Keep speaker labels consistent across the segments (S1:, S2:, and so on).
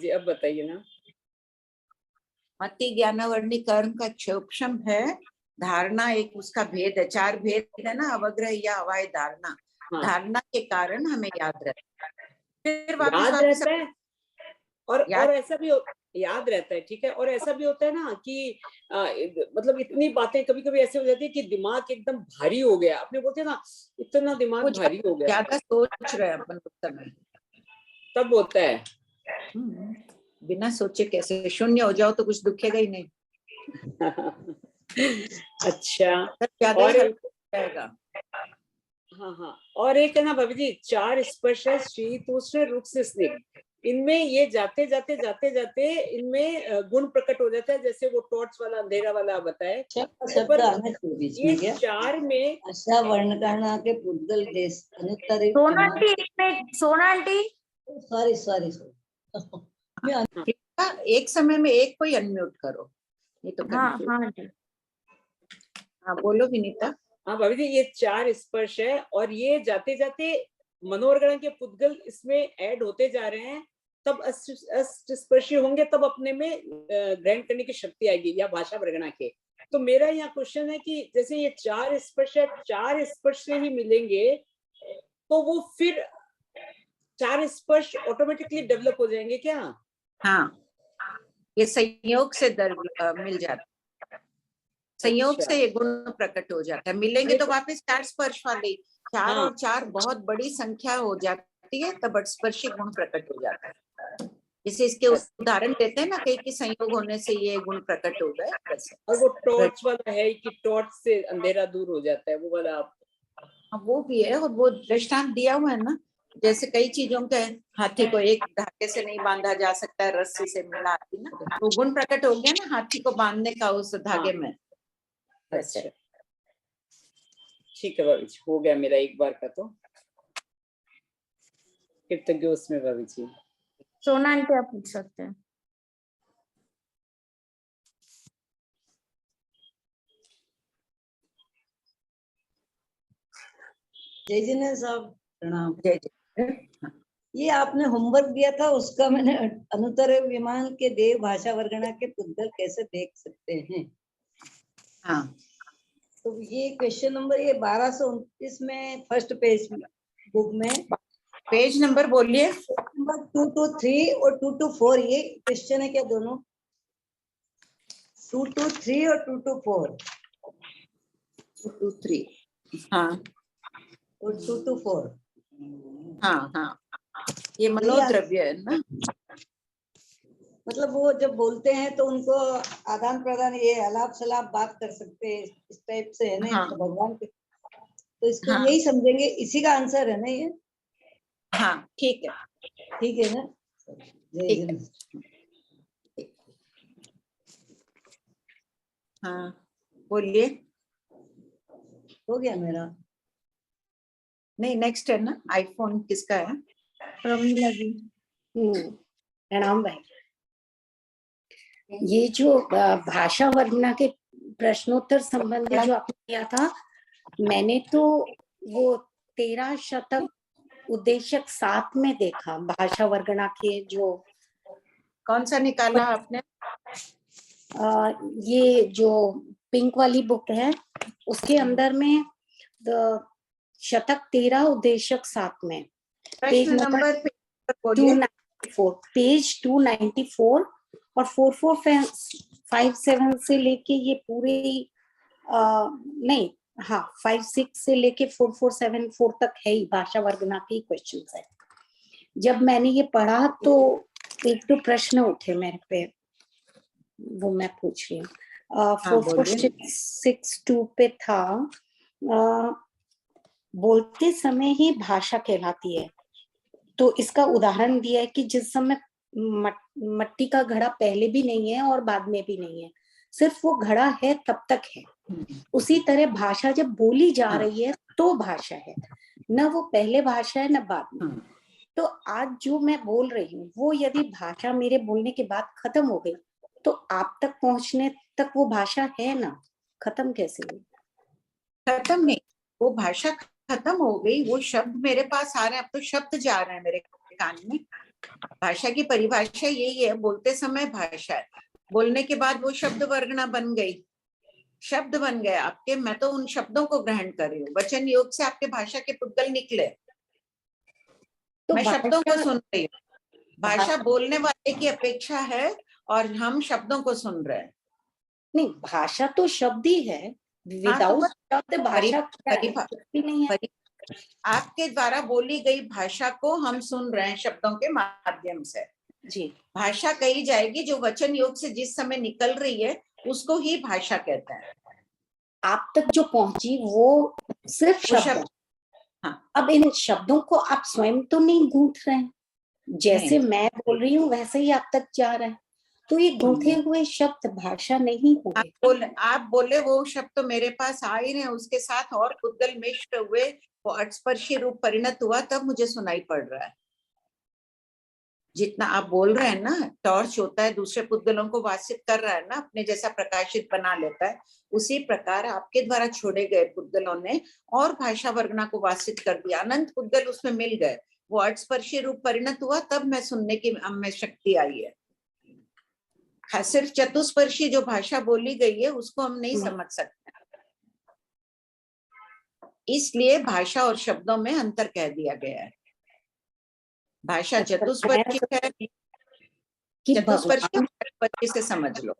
S1: जी अब बताइए ना।
S2: मति ज्ञान वर्णी कर्म का क्षोभम है, धारणा एक उसका भेद है, चार भेद है ना, अवग्रह या अवाय धारणा।
S1: हाँ।
S2: धारणा के कारण हमें याद रहता है, फिर
S1: याद रहता है और ऐसा भी याद रहता है, ठीक है। और ऐसा भी होता है ना कि मतलब इतनी बातें कभी कभी ऐसे हो जाती है कि दिमाग एकदम भारी हो गया, अपने बोलते हैं ना इतना दिमाग भारी हो गया,
S2: ज्यादा सोच रहे अपन उस समय, तब
S1: होता है।
S2: बिना सोचे कैसे, शून्य हो जाओ तो कुछ दुखेगा ही नहीं।
S1: अच्छा
S2: ज्यादा
S1: और
S2: हल्का हो जाएगा।
S1: हाँ हाँ, और एक है ना भाभी जी, चार स्पर्श है, शीत उष्ण रुक्ष स्निग्ध, इनमें ये जाते जाते जाते जाते इनमें गुण प्रकट हो जाता है, जैसे वो टॉर्च वाला अंधेरा वाला बताए।
S3: शब्द आना चाहिए बीच में, क्या
S1: चार में
S3: अशा वर्णकरणा के पुद्गल देश अनुत्तरित
S4: सोना आंटी
S3: सॉरी
S2: एक समय में एक को अनम्यूट करो, नहीं तो
S4: हाँ
S2: आंटी। हाँ बोलो विनीता।
S1: हाँ भाभी जी, ये चार स्पर्श है और ये जाते जाते मनोरगण के पुद्गल इसमें ऐड होते जा रहे हैं, तब अष्ट स्पर्शी होंगे, तब अपने में ग्रहण करने की शक्ति आएगी, या भाषा वर्गणा के। तो मेरा यहाँ क्वेश्चन है कि जैसे ये चार स्पर्श है, चार स्पर्श से ही मिलेंगे, तो वो फिर चार स्पर्श ऑटोमेटिकली डेवलप हो जाएंगे क्या?
S2: हाँ, ये संयोग से मिल जाता, संयोग से ये गुण प्रकट हो जाता है, मिलेंगे तो वापस चार स्पर्श वाले, चार और चार बहुत बड़ी संख्या हो जाती है, तब स्पर्शी गुण प्रकट हो जाता है। जैसे इसके उदाहरण देते हैं ना, कई के संयोग होने से ये गुण प्रकट हो गए वैसे।
S1: और वो टॉर्च वाला है कि टॉर्च से अंधेरा दूर हो जाता है, वो वाला आप
S2: वो भी है, और वो दृष्टांत दिया हुआ है ना, जैसे कई चीजों के, हाथी को एक धागे से नहीं बांधा जा सकता है, रस्सी से मिला ना, वो गुण प्रकट हो गया ना हाथी को बांधने का उस धागे में।
S1: अच्छा ठीक है भाभी जी, हो गया मेरा एक बार का, तो कृतज्ञ उसमें भाभी जी।
S4: सोना आंटी आप पूछ सकते हैं।
S3: जय जिने साहब प्रणाम। जय जय। ये आपने होमवर्क दिया था, उसका मैंने अनुत्तर विमान के देव भाषा वर्गणा के पुद्गल कैसे देख सकते हैं।
S2: हाँ,
S3: तो ये क्वेश्चन नंबर ये 1229 में फर्स्ट पेज बुक में,
S2: पेज नंबर बोलिए।
S3: नंबर 223 और 224, ये क्वेश्चन है क्या दोनों? 223 और 224।
S2: 223 हाँ
S3: और 224
S2: हाँ हाँ, ये मनोद्रव्य है ना।
S3: मतलब वो जब बोलते हैं तो उनको आदान प्रदान, ये अलाप सलाप बात कर सकते हैं, इस टाइप से है ना।
S2: हाँ,
S3: तो भगवान के, तो इसको
S2: हाँ,
S3: यही समझेंगे, इसी का आंसर है ना ये।
S2: हाँ ठीक है,
S3: ठीक है ना। जय हिंद।
S2: हाँ बोलिए।
S3: हो गया मेरा?
S2: नहीं, नेक्स्ट है ना, आईफोन किसका है?
S4: प्रमीला जी।
S5: प्रणाम भाई। ये जो भाषा वर्णना के प्रश्नोत्तर संबंधी जो आपने किया था, मैंने तो वो 13 शतक उद्देश्यक 7 में देखा, भाषा वर्णना के जो।
S2: कौन सा निकाला आपने?
S5: ये जो पिंक वाली बुक है उसके अंदर में शतक 13 उद्देश्यक 7 में पेज नंबर 294, पेज 294 और 4457 से लेके ये पूरी नहीं, हाँ 56 से लेके 4474 तक है ही भाषा वर्णना के क्वेश्चन है। जब मैंने ये पढ़ा तो एक तो प्रश्न उठे मेरे पे, वो मैं पूछ रही हूँ। 4462 पे था, बोलते समय ही भाषा कहलाती है। तो इसका उदाहरण दिया है कि जिस समय मट्टी का घड़ा पहले भी नहीं है और बाद में भी नहीं है, सिर्फ वो घड़ा है तब तक है। उसी तरह भाषा जब बोली जा रही है तो भाषा है, न वो पहले भाषा है न बाद में। तो आज जो मैं बोल रही हूँ वो यदि भाषा मेरे बोलने के बाद खत्म हो गई तो आप तक पहुंचने तक वो भाषा है ना, खत्म कैसे हुई?
S2: खत्म नहीं, वो भाषा खत्म हो गई, वो शब्द मेरे पास आ रहे हैं, अब तो शब्द जा रहे हैं मेरे कान में, भाषा की परिभाषा यही है, बोलते समय भाषा है, बोलने के बाद वो शब्द वर्गना बन गई, शब्द बन गए आपके, मैं तो उन शब्दों को ग्रहण कर रही हूँ, वचन योग से आपके भाषा के पुद्गल निकले,
S5: तो
S2: मैं शब्दों को
S5: भाषा
S2: सुन रही हूँ। भाषा बोलने वाले की अपेक्षा है और हम शब्दों को सुन रहे हैं।
S5: नहीं, भाषा तो शब्द ही है, विदाउट शब्द भाषा क्या है? कुछ भी नहीं है।
S2: आपके द्वारा बोली गई भाषा को हम सुन रहे हैं शब्दों के माध्यम से।
S5: जी,
S2: भाषा कही जाएगी जो वचन योग से जिस समय निकल रही है उसको ही भाषा कहते हैं।
S5: आप तक जो पहुंची वो सिर्फ
S2: वो
S5: शब्द है।
S2: हाँ।
S5: अब इन शब्दों को आप स्वयं तो नहीं गूंथ रहे हैं, जैसे मैं बोल रही हूँ वैसे ही आप तक जा रहा है, तो ये गूंथे हुए शब्द भाषा नहीं होंगे।
S2: आप बोले वो शब्द तो मेरे पास आ ही रहे, उसके साथ और पुद्गल मिश्र हुए, वो स्पर्शी रूप परिणत हुआ, तब मुझे सुनाई पड़ रहा है। जितना आप बोल रहे हैं ना, टॉर्च होता है दूसरे पुद्गलों को वासित कर रहा है ना, अपने जैसा प्रकाशित बना लेता है, उसी प्रकार आपके द्वारा छोड़े गए पुद्गलों ने और भाषा वर्गना को वासित कर दिया, अनंत पुद्गल उसमें मिल गए, वो अर्धस्पर्शी रूप परिणत हुआ, तब मैं सुनने की में शक्ति आई है। सिर्फ चतुस्पर्शी जो भाषा बोली गई है उसको हम नहीं समझ सकते, इसलिए भाषा और शब्दों में अंतर कह दिया गया है। भाषा चतुस्पर्शी है, चतुस्पर्शी से समझ लो,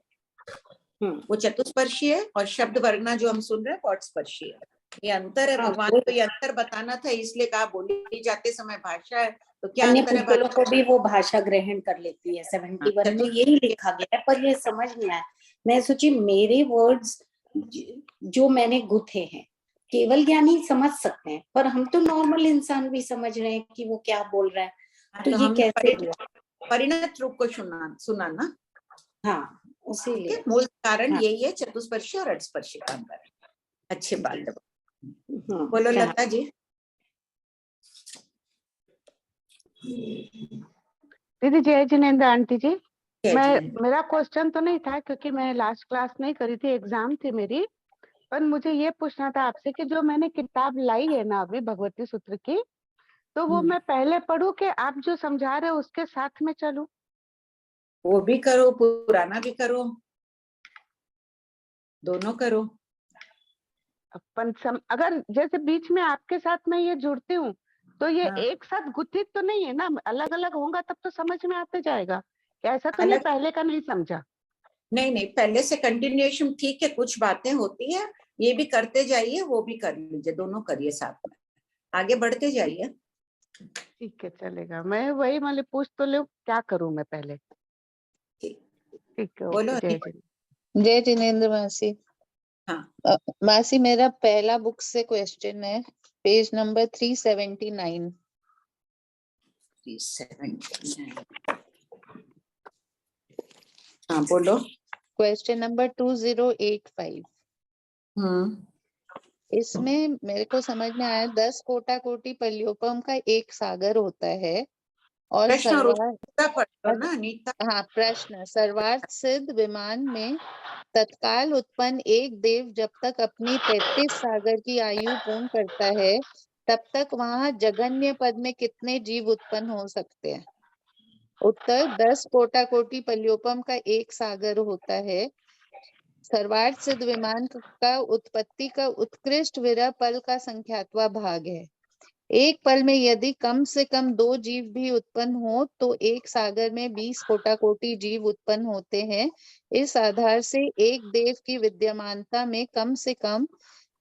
S2: वो चतुस्पर्शी है, और शब्द वर्गना जो हम सुन रहे हैं पौटस्पर्शी है। ये अंतर है, भगवान को ये अंतर बताना था, इसलिए कहा बोली जाते समय भाषा है, तो क्या
S5: अन्य
S2: अंतर है?
S5: पुद्गलों को भी वो भाषा ग्रहण कर लेती है। 71 में यही लिखा गया है, पर ये समझ नहीं आया। मैं सोची मेरे वर्ड्स जो मैंने गुथे हैं केवल ज्ञानी समझ सकते हैं, पर हम तो नॉर्मल इंसान भी समझ रहे हैं कि वो क्या बोल रहा है, तो ये कैसे हुआ?
S2: परिणत रूप को सुना ना।
S5: हाँ, उसीलिए
S2: मूल कारण यही है, चतुस्पर्शी और अर्धस्पर्शी का अंतर। अच्छी बात है। बोलो लता जी।
S6: दीदी जय जिनेन्द्र आंटी जी, मेरा क्वेश्चन तो नहीं था क्योंकि मैं लास्ट क्लास नहीं करी थी, एग्जाम थी मेरी, पर मुझे ये पूछना था आपसे कि जो मैंने किताब लाई है ना अभी भगवती सूत्र की, तो वो मैं पहले पढूं कि आप जो समझा रहे हो उसके साथ में चलूं?
S2: वो भी करो, पुराना भी करो, दोनों करो।
S6: अगर जैसे बीच में आपके साथ मैं ये जुड़ती हूँ तो ये एक साथ गुथित तो नहीं है ना, अलग अलग होगा तब तो समझ में आते जाएगा, ऐसा तो नहीं पहले का नहीं समझा?
S2: नहीं, पहले से कंटिन्यूएशन ठीक है, कुछ बातें होती है, ये भी करते जाइए, वो भी कर लीजिए, दोनों करिए साथ में, आगे बढ़ते जाइए।
S6: ठीक है, चलेगा। मैं वही मतलब पूछ तो लो क्या करूं मैं पहले। ठीक है,
S2: बोलो।
S7: जय जिनेन्द्र मासी।
S2: हाँ
S7: मासी, मेरा पहला बुक से क्वेश्चन है, पेज नंबर 379।
S2: 379। हाँ बोलो।
S7: Question number 2085। इसमें मेरे को समझ में आया 10 कोटा कोटि पल्योपम का एक सागर होता है, और प्रश्न सर्वार्थ सिद्ध विमान में तत्काल उत्पन्न एक देव जब तक अपनी 33 सागर की आयु पूर्ण करता है, तब तक वहां जगन्य पद में कितने जीव उत्पन्न हो सकते हैं? उत्तर 10 कोटा कोटि पल्योपम का एक सागर होता है। सर्वार्थ सिद्ध विमान का उत्पत्ति का उत्कृष्ट विरह पल का संख्यात्वा भाग है। एक पल में यदि कम से कम 2 जीव भी उत्पन्न हो तो एक सागर में 20 कोटा कोटि जीव उत्पन्न होते हैं। इस आधार से एक देव की विद्यमानता में कम से कम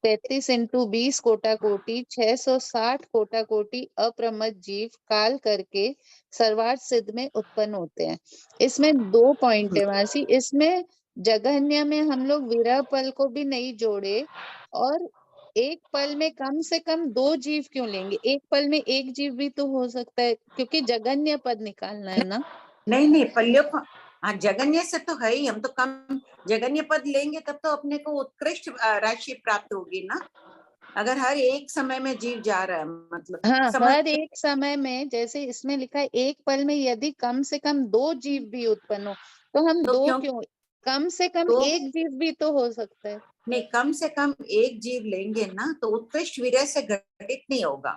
S7: 33 × 20 कोटा कोटि 660 कोटा कोटि अप्रमद जीव काल करके सर्वार्थ सिद्ध में उत्पन्न होते हैं। इसमें 2 पॉइंट है मासी। इसमें जगन्य में हम लोग विरह पल को भी नहीं जोड़े, और एक पल में कम से कम 2 जीव क्यों लेंगे? एक पल में एक जीव भी तो हो सकता है, क्योंकि जगन्य पद निकालना है ना।
S2: नहीं पल्योपम, हाँ जगन्य से तो है ही, हम तो कम जगन्य पद लेंगे तब तो अपने को उत्कृष्ट राशि प्राप्त होगी ना, अगर हर एक समय में जीव जा रहा है मतलब।
S7: हाँ, हर एक समय में, जैसे इसमें लिखा है एक पल में यदि कम से कम 2 जीव भी उत्पन्न हो, तो हम तो 2 क्यों? कम से कम एक जीव भी तो हो सकता है।
S2: नहीं, कम से कम एक जीव लेंगे ना तो उत्कृष्ट वीर्य से घटित नहीं होगा,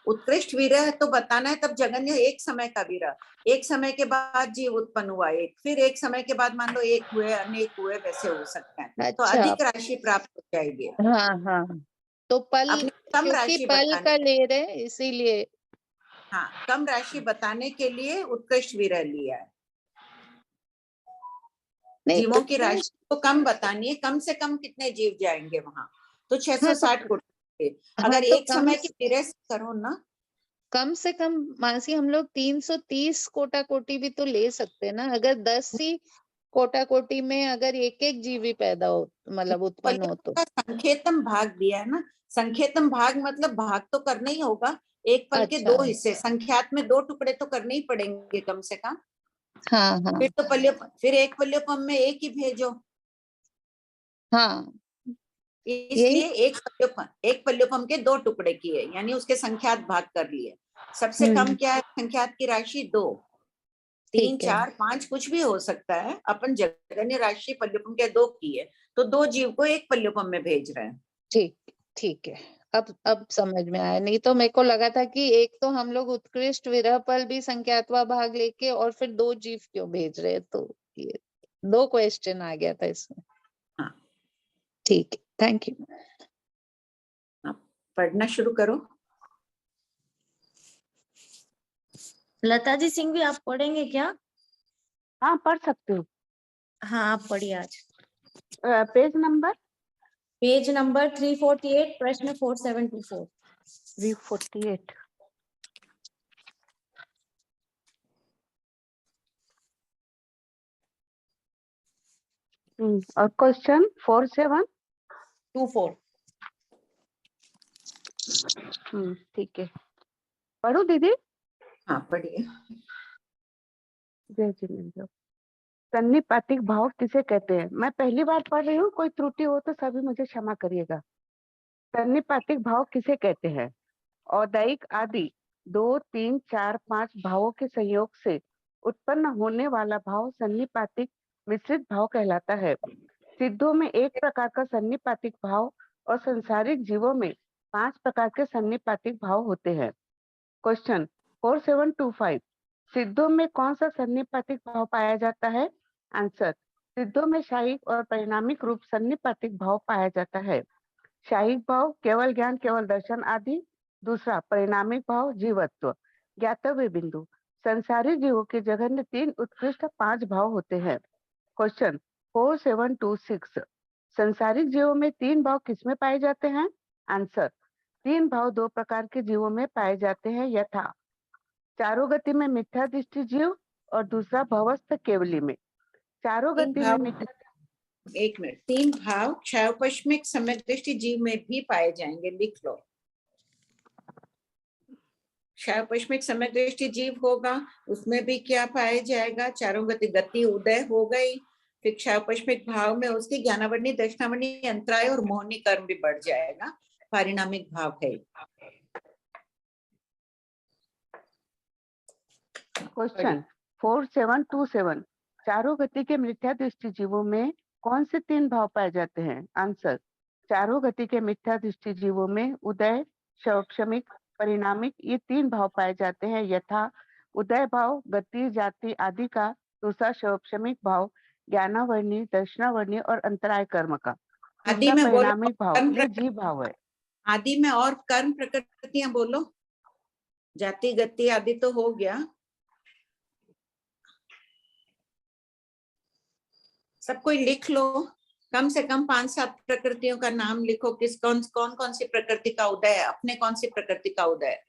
S2: उत्कृष्ट विरह तो बताना है, तब जगन्य एक समय का विरह, एक समय के बाद जीव उत्पन्न हुआ एक, फिर एक समय के बाद मान लो एक हुए अनेक हुए, वैसे हो सकता है। तो
S7: अच्छा।
S2: अधिक राशि प्राप्त हो जाएगी।
S7: हाँ हाँ, तो पल,
S2: अपने कम
S7: क्योंकि
S2: राशि
S7: पल
S2: बताने,
S7: का ले रहे हैं इसीलिए।
S2: हाँ, कम राशि बताने के लिए उत्कृष्ट विरह लिया है।
S7: नहीं,
S2: जीवों की
S7: उत्कृष्ट,
S2: राशि को कम बतानी है, कम से कम कितने जीव जाएंगे वहां, तो
S7: हाँ,
S2: 660 कोटि।
S7: हाँ,
S2: अगर
S7: तो
S2: एक समय की विरह से करो ना,
S7: कम से कम मानसी हम लोग 330 कोटा कोटि भी तो ले सकते हैं ना। अगर 10 ही कोटा कोटि में अगर एक एक जीव भी पैदा हो, मतलब उत्पन्न हो तो।
S2: संखेतम भाग दिया है ना, संखेतम भाग मतलब भाग तो करना ही होगा, एक पल के
S7: अच्छा,
S2: 2 हिस्से, संख्यात में 2 टुकड़े तो करने ही पड़ेंगे कम से कम।
S7: हाँ हाँ
S2: फिर तो फिर एक पल्योपम में एक ही भेजो,
S7: हाँ, यही।
S2: इसलिए एक पल्योपम के 2 टुकड़े किए, यानी उसके संख्यात भाग कर लिए। सबसे कम क्या है संख्यात की राशि? 2, 3,
S7: ठीक है,
S2: 4, 5 कुछ भी हो सकता है। अपन जगन्य राशि पल्योपम के 2 किए, तो 2 जीव को एक पल्योपम में भेज रहे हैं।
S7: ठीक ठीक है। अब समझ में आया, नहीं तो मेरे को लगा था कि एक तो हम लोग उत्कृष्ट विरह पल भी संख्यात्वा भाग लेके और फिर 2 जीव क्यों भेज रहे हैं, तो ये 2 क्वेश्चन आ गया था इसमें।
S2: हाँ,
S7: ठीक है, थैंक यू।
S2: आप पढ़ना शुरू करो।
S4: लता जी सिंह भी आप पढ़ेंगे क्या?
S6: हाँ पढ़ सकते हो।
S4: हाँ आप पढ़िए आज।
S6: पेज नंबर
S4: पेज नंबर 348, प्रश्न 4724।
S6: 348। और क्वेश्चन 4724। ठीक है, पढ़ो दीदी।
S2: हाँ पढ़िए।
S6: जय जिनेंद्र। सन्निपातिक भाव किसे कहते हैं? मैं पहली बार पढ़ रही हूँ, कोई त्रुटि हो तो सभी मुझे क्षमा करिएगा। सन्निपातिक भाव किसे कहते हैं? औदैहिक आदि 2, 3, 4, 5 भावों के संयोग से उत्पन्न होने वाला भाव सन्निपातिक मिश्रित भाव कहलाता है। सिद्धों में एक प्रकार का सन्निपातिक भाव और संसारिक जीवों में 5 प्रकार के सन्निपातिक भाव होते हैं। क्वेश्चन 4725। सिद्धों में कौन सा सन्निपातिक भाव पाया जाता है? आंसर, सिद्धों में शायिक और परिणामिक रूप सन्निपातिक भाव पाया जाता है। शायिक भाव केवल ज्ञान, केवल दर्शन आदि। दूसरा, परिणामिक भाव जीवत्व, ज्ञातव्य बिंदु। संसारी जीवों के जघन्य 3 उत्कृष्ट 5 भाव होते हैं। क्वेश्चन 4726। संसारिक जीवों में 3 भाव किसमें पाए जाते हैं? आंसर, 3 भाव 2 प्रकार के जीवों में पाए जाते हैं, यथा चारों गति में मिथ्या दृष्टि जीव और दूसरा भवस्थ केवली में। चारों गति में मिथ्या,
S2: एक मिनट, 3 भाव क्षयोपश्मिक सम्यक दृष्टि जीव में भी पाए जाएंगे, लिख लो। क्षयोपश्मिक सम्यक दृष्टि जीव होगा, उसमें भी क्या पाया जाएगा? चारों गति उदय हो गई, फिर क्षयोपश्मिक भाव में उसकी ज्ञानावर्णी, दक्षिणावर्णी, अंतराय और मोहनी कर्म भी बढ़ जाएगा, पारिणामिक भाव है।
S6: क्वेश्चन 4727। चारों गति के मिथ्या दृष्टि जीवों में कौन से 3 भाव पाए जाते हैं? आंसर, चारों गति के मिथ्या दृष्टि जीवों में उदय, क्षौक्षमिक, परिणामिक ये 3 भाव पाए जाते हैं, यथा उदय भाव गति जाति आदि का, दूसरा क्षौक्षमिक भाव ज्ञानावर्णी, दर्शनावर्णी और अंतराय कर्म का,
S2: आदि
S6: तीसरा
S2: में बोलो,
S6: परिणामिक भाव ये जीव भाव है।
S2: आदि में और कर्म प्रकृतियां बोलो। जाति गति आदि तो हो गया, सब कोई लिख लो। कम से कम 5-7 प्रकृतियों का नाम लिखो, किस कौन कौन सी प्रकृति का उदय है, अपने कौन सी प्रकृति का उदय है।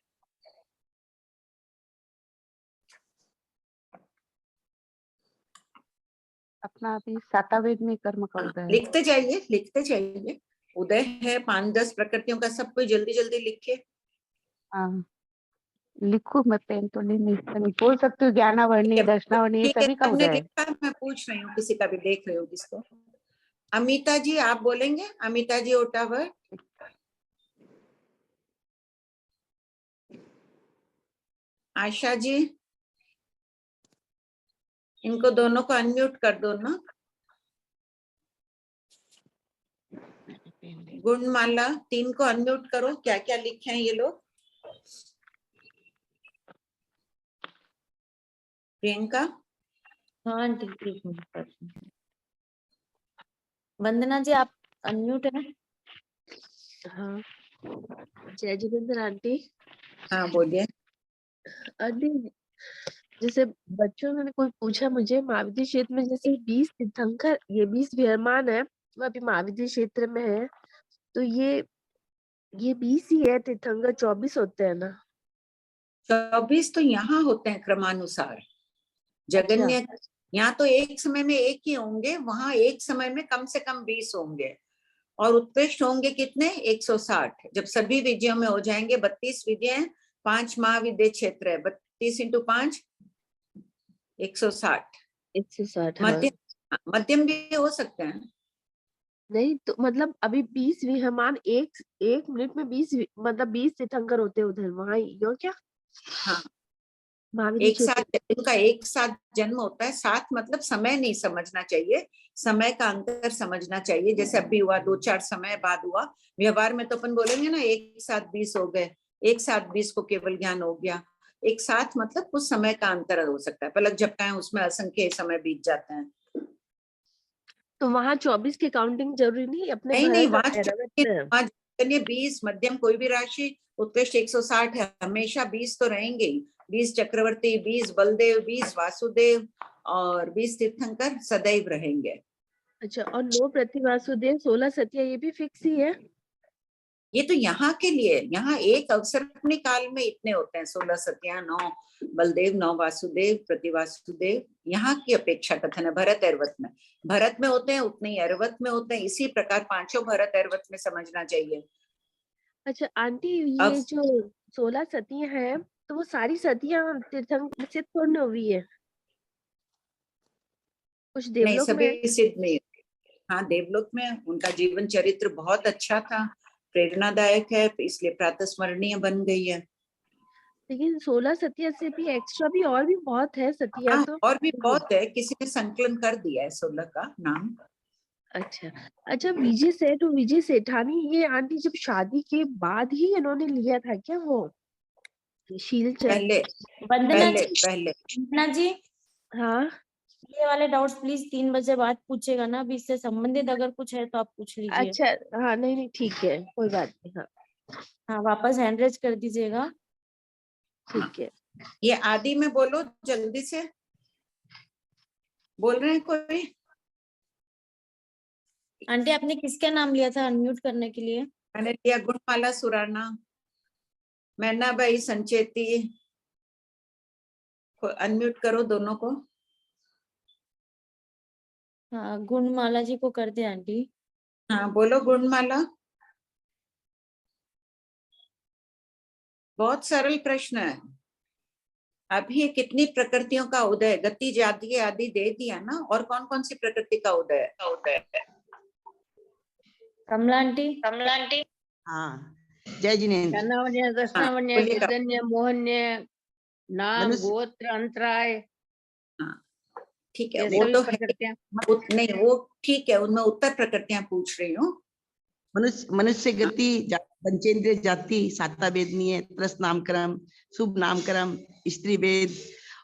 S6: अपना अभी सातावेद में कर्म का उदय है।
S2: लिखते जाइए। उदय है 5-10 प्रकृतियों का, सब कोई जल्दी जल्दी लिखे।
S6: हाँ लिखू, मैं पेन तो नहीं बोल सकती हूँ। ज्ञानावर्णी, दर्शनावर्णी ये सभी का उदय है।
S2: लिखा, मैं पूछ रही हूँ, किसी का भी देख रहे हो जिसको। अमिता जी आप बोलेंगे? अमिता जी ओटावर। आशा जी, इनको दोनों को अनम्यूट कर दो ना। गुणमाला, 3 को अनम्यूट करो। क्या क्या लिखे हैं ये लोग? प्रियंका।
S4: हाँ आंटी एक मिनट। वंदना जी आप अनम्यूट है।
S8: हाँ जय जितेंद्र आंटी।
S2: हाँ बोलिए।
S8: आंटी जैसे बच्चों ने कोई पूछा मुझे महाविद्य क्षेत्र में जैसे 20 तीर्थंकर, ये 20 विहरमान है, वो अभी महाविद्य क्षेत्र में है, तो ये 20 ही है, तीर्थंकर 24 होते हैं ना?
S2: 24 तो यहाँ होते हैं क्रमानुसार। जगन्य यहाँ तो एक समय में एक ही होंगे, वहां एक समय में कम से कम 20 होंगे, और उत्कृष्ट होंगे कितने? 160। जब सभी विजयों में हो जाएंगे, 32 विजय, 5 महाविद्य क्षेत्र है, 32 × 5 160।
S8: 160
S2: मध्यम मध्यम भी हो सकते हैं।
S8: नहीं तो मतलब अभी 20 विहमान एक मिनट में 20 मतलब 20 तीर्थंकर होते हैं उधर, वहां यो क्या?
S2: हाँ
S8: महाविद्य
S2: एक
S8: क्षेत्र
S2: साथ, उनका एक साथ जन्म होता है। साथ मतलब समय नहीं समझना चाहिए, समय का अंतर समझना चाहिए। जैसे अभी हुआ 2-4 समय बाद हुआ, व्यवहार में तो अपन बोलेंगे ना एक साथ 20 हो गए, एक साथ 20 को केवल ज्ञान हो गया। एक साथ मतलब कुछ समय का अंतर हो सकता है, पलक झपकाएं उसमें असंख्य समय बीत जाते हैं।
S8: तो वहां 24 की काउंटिंग जरूरी नहीं अपने
S2: नहीं
S8: भरत
S2: वहां
S8: और ऐरावत
S2: 20 मध्यम कोई भी राशि, उत्कृष्ट 160 है, हमेशा 20 तो रहेंगे ही। 20 चक्रवर्ती, 20 बलदेव, 20 वासुदेव और 20 तीर्थंकर सदैव रहेंगे।
S8: अच्छा, और 9 प्रतिवासुदेव, 16 सतिया, ये भी फिक्स ही है?
S2: ये तो यहाँ के लिए, यहाँ एक अवसर अपने काल में इतने होते हैं, 16 सतिया, 9 बलदेव, 9 वासुदेव, प्रतिवासुदेव। यहाँ की अपेक्षा कथन है भरत ऐरवत में। भरत में होते हैं उतने ही ऐरवत में होते हैं, इसी प्रकार पांचों भरत ऐरवत में समझना चाहिए।
S8: अच्छा आंटी, ये जो 16 सतियां हैं, तो वो सारी सतियां तीर्थंकर सिद्ध थोड़ी हुई है? कुछ
S2: नहीं,
S8: देवलोक में
S2: सभी सिद्ध नहीं। हाँ देवलोक में उनका जीवन चरित्र बहुत अच्छा था, प्रेरणादायक है, इसलिए प्रातस्मरणीय बन गई है।
S8: लेकिन 16 सतिया से भी एक्स्ट्रा भी और भी बहुत है सतिया तो।
S2: और भी बहुत है, किसी ने संकलन कर दिया है 16 का नाम।
S8: अच्छा विजय सेठ और विजय सेठानी, ये आंटी जब शादी के बाद ही इन्होंने लिया था क्या वो शीलचक्र?
S2: पहले
S4: वंदना
S2: पहले
S4: जी,
S2: पहले
S4: वंदना जी
S8: हाँ
S4: ये वाले डाउट्स प्लीज 3 बजे बाद पूछेगा ना, अभी इससे संबंधित अगर कुछ है तो आप पूछ लीजिए।
S8: अच्छा हाँ, नहीं ठीक है, कोई बात नहीं। हाँ
S4: हाँ वापस हैंड रेज कर दीजिएगा।
S8: ठीक है।
S2: ये आदि में बोलो, जल्दी से बोल रहे हैं कोई?
S4: आंटी आपने किसका नाम लिया था अनम्यूट करने के लिए?
S2: मैंने लिया गुणमाला सुराना, मैना भाई संचेती को अनम्यूट करो दोनों को।
S4: हाँ गुणमाला जी को कर दे आंटी।
S2: हाँ बोलो गुणमाला। बहुत सरल प्रश्न है। अभी कितनी प्रकृतियों का उदय, गति जाति आदि दे दिया ना, और कौन कौन सी प्रकृति का उदय?
S4: कमला आंटी।
S9: हाँ जय जिनेन्द्र।
S10: धनावन्य, दशनावन्य,
S2: बोलिए।
S10: गिदन्य, मोहन्य, नाम,
S9: मनुष्य-
S10: गोत्र, अंतराय,
S2: हाँ ठीक है,
S10: ये
S2: वो
S10: सभी
S2: तो है।
S10: प्रकृतियां।
S2: नहीं वो ठीक है, उनमें उत्तर प्रकृतियां पूछ रही हूँ।
S9: मनुष्य गति, पंचेंद्रिय जाति, साता वेदनीय, त्रस नामकरम, शुभ नामकरम, स्त्री वेद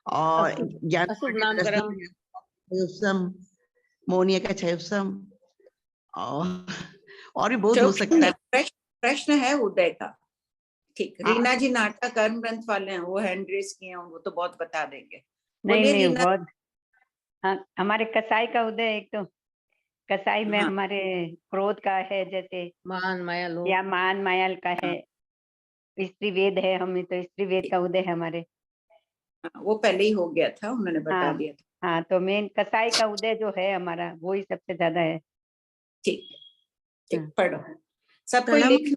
S9: और ज्ञान,
S10: अशुभ नामकरम,
S9: मोहनीय का छयोसम, और भी बहुत हो सकता है।
S2: प्रश्न है उदय का। ठीक,
S9: हाँ।
S2: रीना जी नाटक कर्म ग्रंथ वाले हैं, वो हैंड रेस किए हैं, वो तो बहुत बता देंगे।
S11: नहीं
S2: बोलिए
S11: नहीं
S2: रीना।
S11: बहुत। हाँ हमारे कसाई का उदय, एक तो कसाई में
S2: हाँ।
S11: हमारे क्रोध का है, जैसे
S10: मान, माया, लोभ।
S11: या मान मायल का है। स्त्री वेद है, हमें तो स्त्री वेद का उदय है हमारे।
S2: वो पहले ही हो गया था, उन्होंने बता दिया था।
S11: हाँ तो मेन कसाई का उदय जो है हमारा, वो ही सबसे ज्यादा है।
S2: ठीक ठीक,
S11: हाँ।
S2: पढ़ो सबको लिखना,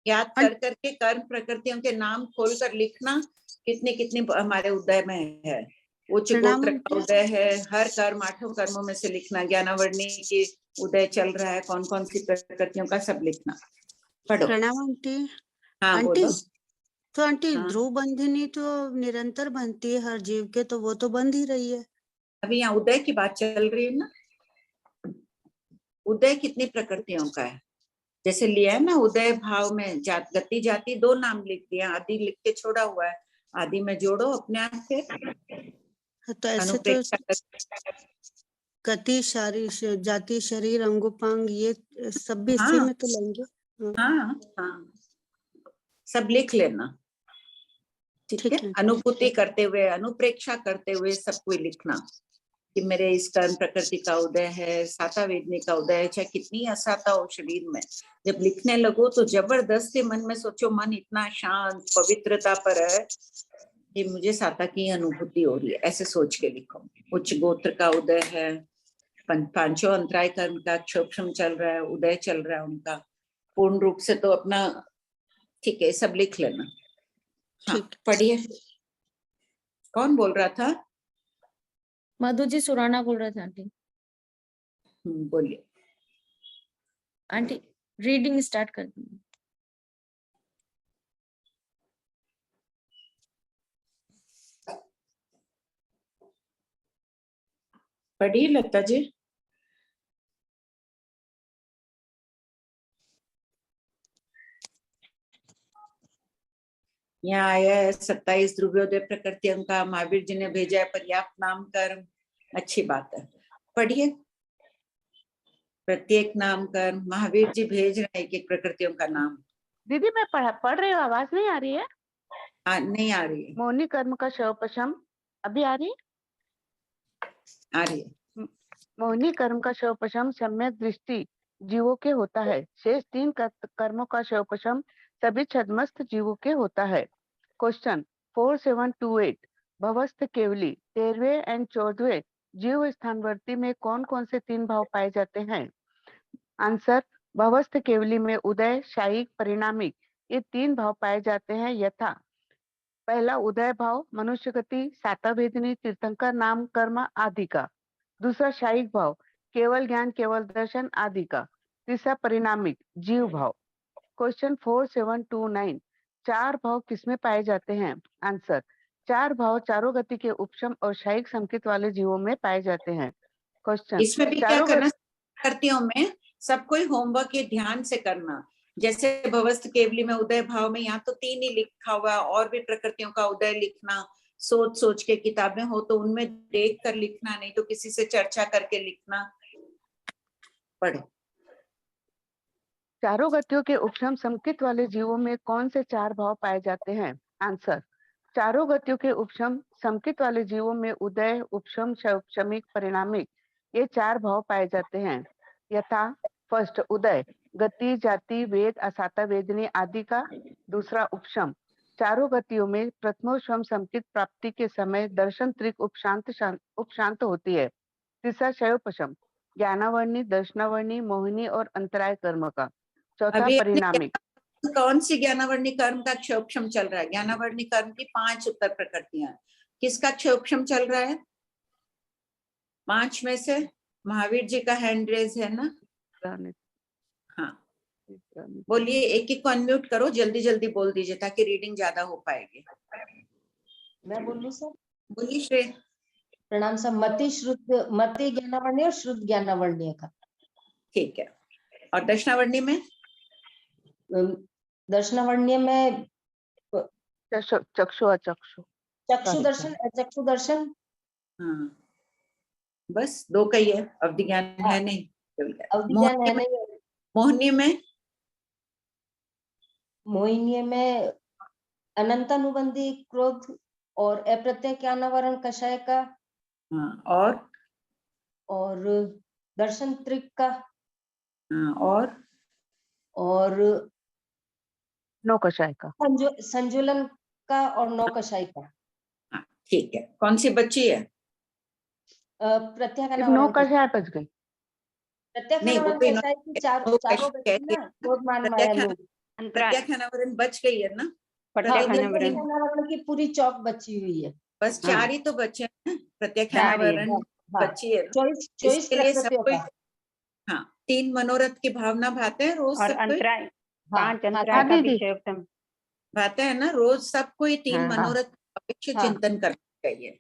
S2: याद कर करके कर्म प्रकृतियों के नाम खोल कर लिखना, कितने कितने हमारे उदय में है। उच्च गोत्र का उदय है, हर कर्म 8 कर्मों में से लिखना, ज्ञानावर्णी की उदय चल रहा है, कौन कौन सी प्रकृतियों का सब लिखना। पढ़ो।
S12: प्रणाम आंटी।
S2: हाँ
S12: आंटी
S2: बोलो।
S12: तो आंटी
S2: हाँ।
S12: ध्रुव बंधिनी तो निरंतर बनती है हर जीव के, तो वो तो बंध ही रही है।
S2: अभी यहाँ उदय की बात चल रही है ना। उदय कितनी प्रकृतियों का है, जैसे लिया है ना उदय भाव में, गति जाति 2 नाम लिख दिया, आदि लिख के छोड़ा हुआ है, आदि में जोड़ो अपने आप से।
S12: तो ऐसे तो गति, शारीर, जाति, शरीर, अंगोपांग, ये सब भी इसी में तो लेंगे।
S2: हाँ, सब लिख लेना, ठीक है। अनुभूति करते हुए, अनुप्रेक्षा करते हुए सब कोई लिखना कि मेरे इस कर्म प्रकृति का उदय है, साता वेदनी का उदय है, चाहे कितनी असाता हो शरीर में। जब लिखने लगो तो जबरदस्ती मन में सोचो, मन इतना शांत पवित्रता पर है कि मुझे साता की अनुभूति हो रही है, ऐसे सोच के लिखो। उच्च गोत्र का उदय है, पांचों अंतराय कर्म का क्षोभम चल रहा है, उदय चल रहा है उनका पूर्ण रूप से, तो अपना ठीक है, सब लिख लेना। हाँ, पढ़िए। कौन बोल रहा था?
S4: मधु जी सुराना बोल रहे थे आंटी।
S2: बोलिए
S4: आंटी, रीडिंग स्टार्ट कर दीजिए।
S2: पढ़िए लता जी। यहाँ आया है 27 ध्रुवोदय प्रकृतियों का, महावीर जी ने भेजा है पर्याप्त नाम कर्म, अच्छी बात है, पढ़िए। प्रत्येक नाम कर्म महावीर जी भेज रहे हैं, एक प्रकृतियों का नाम।
S6: दीदी मैं पढ़ रही हूँ, आवाज नहीं आ रही है?
S2: नहीं आ रही है।
S6: मोहिनी कर्म का शवपशम अभी आ रही है?
S2: आ रही है।
S6: मोहिनी कर्म का शवपशम सम्यक दृष्टि जीवों के होता है। शेष 3 कर्मों का शवपशम सभी छद्मस्त जीवों के होता है। क्वेश्चन 4728 भवस्थ केवली 13वें एंड 14वें जीव स्थानवर्ती में कौन कौन से 3 भाव पाए जाते हैं? आंसर, भवस्थ केवली में उदय, शायिक, परिणामिक ये 3 भाव पाए जाते हैं यथा पहला उदय भाव मनुष्य गति, साता वेदनी, तीर्थंकर नाम कर्म आदि का। दूसरा शायिक भाव केवल ज्ञान, केवल दर्शन आदि का। तीसरा परिणामिक जीव भाव। क्वेश्चन 4729 4 भाव किसमें पाए जाते हैं? आंसर, 4 भाव चारों गति के उपशम और शायिक संकेत वाले जीवों में पाए जाते हैं। क्वेश्चन
S2: इसमें भी क्या करना, प्रकृतियों में सब कोई होमवर्क ये ध्यान से करना। जैसे भवस्थ केवली में उदय भाव में यहाँ तो 3 ही लिखा हुआ, और भी प्रकृतियों का उदय लिखना, सोच सोच के किताबें हो तो उनमें देख कर लिखना, नहीं तो किसी से चर्चा करके लिखना। पढ़ो।
S6: चारों गतियों के उपशम संकेत वाले जीवों में कौन से 4 भाव पाए जाते हैं? आंसर, चारों गतियों के उपशम संकेत वाले जीवों में उदय, उपशम, शमिक, परिणामिक ये 4 भाव पाए जाते हैं यथा फर्स्ट उदय गति, जाति, वेद, असाता वेदनी आदि का। दूसरा उपशम, चारों गतियों में प्रथमोपशम संकेत प्राप्ति के समय दर्शन त्रिक उपशांत होती है। तीसरा शयोपशम, ज्ञानावर्णी, दर्शनावर्णी, मोहिनी और अंतराय कर्म का। चौथा परिणामिक।
S2: कौन सी ज्ञानावर्णी कर्म का क्षोभम चल रहा है? ज्ञानावर्णी कर्म की 5 उत्तर प्रकृतियां, किसका क्षोभम चल रहा है? 5 में से महावीर जी का हैंड रेज है ना? हाँ, बोलिए, एक एक को अनम्यूट करो, जल्दी जल्दी बोल दीजिए ताकि रीडिंग ज्यादा हो पाएगी।
S13: मैं बोलूं सर?
S2: बोलिए श्रेय।
S13: प्रणाम सर। मति श्रुत, मति ज्ञानावर्णीय और श्रुत ज्ञानावर्णीय का।
S2: ठीक है। और दर्शनावर्णीय में?
S13: दर्शनावर्णीय में
S6: चक्षु अचक्षु,
S13: चक्षु दर्शन, अचक्षु दर्शन।
S2: हाँ, बस 2 का ही है, अवधि ज्ञान है नहीं।
S13: अवधि ज्ञान है नहीं।
S2: मोहिनी में?
S13: मोहिनी में अनंतानुबंधी क्रोध और अप्रत्यय ज्ञानावरण कषाय का।
S2: हाँ,
S13: और दर्शन त्रिक का।
S2: हाँ, और
S6: नौ कषाय का।
S13: संजुलन का और 9 कषाय का।
S2: ठीक है। कौन सी बच्ची है?
S13: प्रत्याख्यान
S6: 9 कषाय बच गई।
S2: प्रत्याख्यानावरण बच गई है ना?
S13: प्रत्याख्यानावरण की पूरी चौक बची हुई है।
S2: बस 4 ही तो बचे हैं। प्रत्याख्यानावरण बची है। इसके लिए सब कोई 3 मनोरथ की भावना भाते हैं रोज, सब कोई
S11: 5 अंतराय का भी क्षोभम
S2: भाते हैं ना रोज, सब कोई 3 मनोरथ अपेक्ष चिंतन करना चाहिए।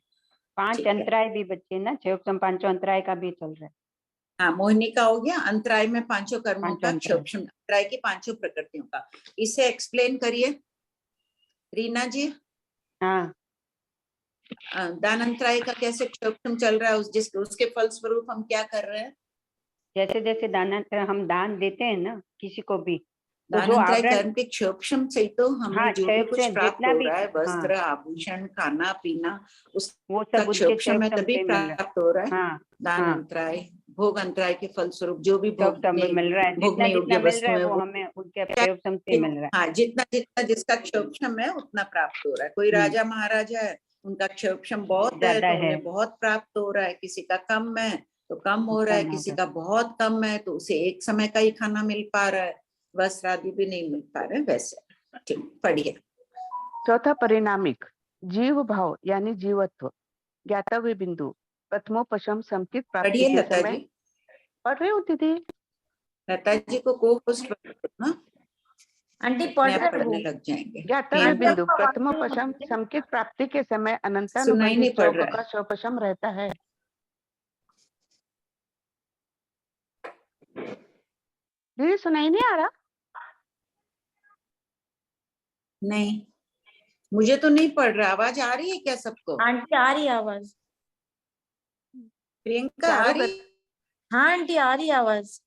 S11: 5 अंतराय भी बच्चे ना, क्षोभम 5 अंतराय का भी चल रहा है।
S2: हाँ, मोहिनी का हो गया, अंतराय में 5 कर्मों का क्षोभम, अंतराय की 5 प्रकृतियों का। इसे एक्सप्लेन करिए रीना जी।
S11: हाँ,
S2: दानंतराय का कैसे क्षोभम चल रहा है, उसके फलस्वरूप हम क्या कर रहे हैं?
S11: जैसे जैसे हम दान देते हैं ना किसी को भी, तो जो
S2: दानंतराय
S11: आवरण,
S2: कर्म के क्षोभम से तो हमें
S11: हाँ,
S2: जो भी
S11: क्षय
S2: कुछ
S11: से
S2: प्राप्त
S11: जितना
S2: हो
S11: भी,
S2: रहा है,
S11: हाँ,
S2: वस्त्र, आभूषण, खाना पीना,
S11: वो
S2: उसका
S11: सब उनके
S2: क्षोभम है,
S11: क्षय
S2: तभी
S11: से मिल रहा है।
S2: प्राप्त हो रहा है।
S11: हाँ, हाँ,
S2: दानंतराय, भोग अंतराय के फलस्वरूप जो भी
S11: क्षय से मिल रहा है, जितना
S2: भोगने योग्य
S11: जितना मिल रहा
S2: वस्तु
S11: है
S2: है,
S11: वो हमें उनके क्षय से मिल रहा है।
S2: हाँ, जितना जितना जिसका क्षोभम है उतना प्राप्त हो रहा है। कोई राजा महाराजा है, उनका क्षोभम बहुत है
S11: ज्यादा
S2: तो
S11: है,
S2: उन्हें बहुत प्राप्त हो रहा है, किसी का कम है तो कम हो रहा है,
S11: कम हो
S2: किसी
S11: रहा
S2: का बहुत कम है तो उसे एक समय का ही खाना मिल पा रहा है, वस्त्र आदि भी नहीं मिल पा रहे। वैसे ठीक, पढ़िए।
S6: चौथा परिणामिक जीव भाव यानी जीवत्व, ज्ञातव्य बिंदु, प्रथमोपशम संकित प्राप्ति
S2: पढ़िए
S6: के
S2: लता
S6: समय।
S2: जी।
S6: पढ़ रही होती थी
S2: लता जी को होस्ट ना,
S4: आंटी
S2: अपने
S4: पढ़
S2: आप
S4: रहे
S2: पढ़ने
S4: हो?
S2: लग जाएंगे।
S6: ज्ञातव्य
S2: आंटी
S6: बिंदु, प्रथमोपशम संकित प्राप्ति के समय
S2: सुनाई
S6: अनंतानुबंधी
S2: नहीं पड़
S6: चौक
S2: रहा
S6: का
S2: है।
S6: शोपशम रहता है। दीदी सुनाई नहीं आ रहा?
S2: नहीं, मुझे तो नहीं पढ़ रहा। आवाज आ रही है क्या सबको?
S4: आंटी आ रही है आवाज?
S2: प्रियंका आ रही?
S4: हाँ आंटी आ रही है आवाज।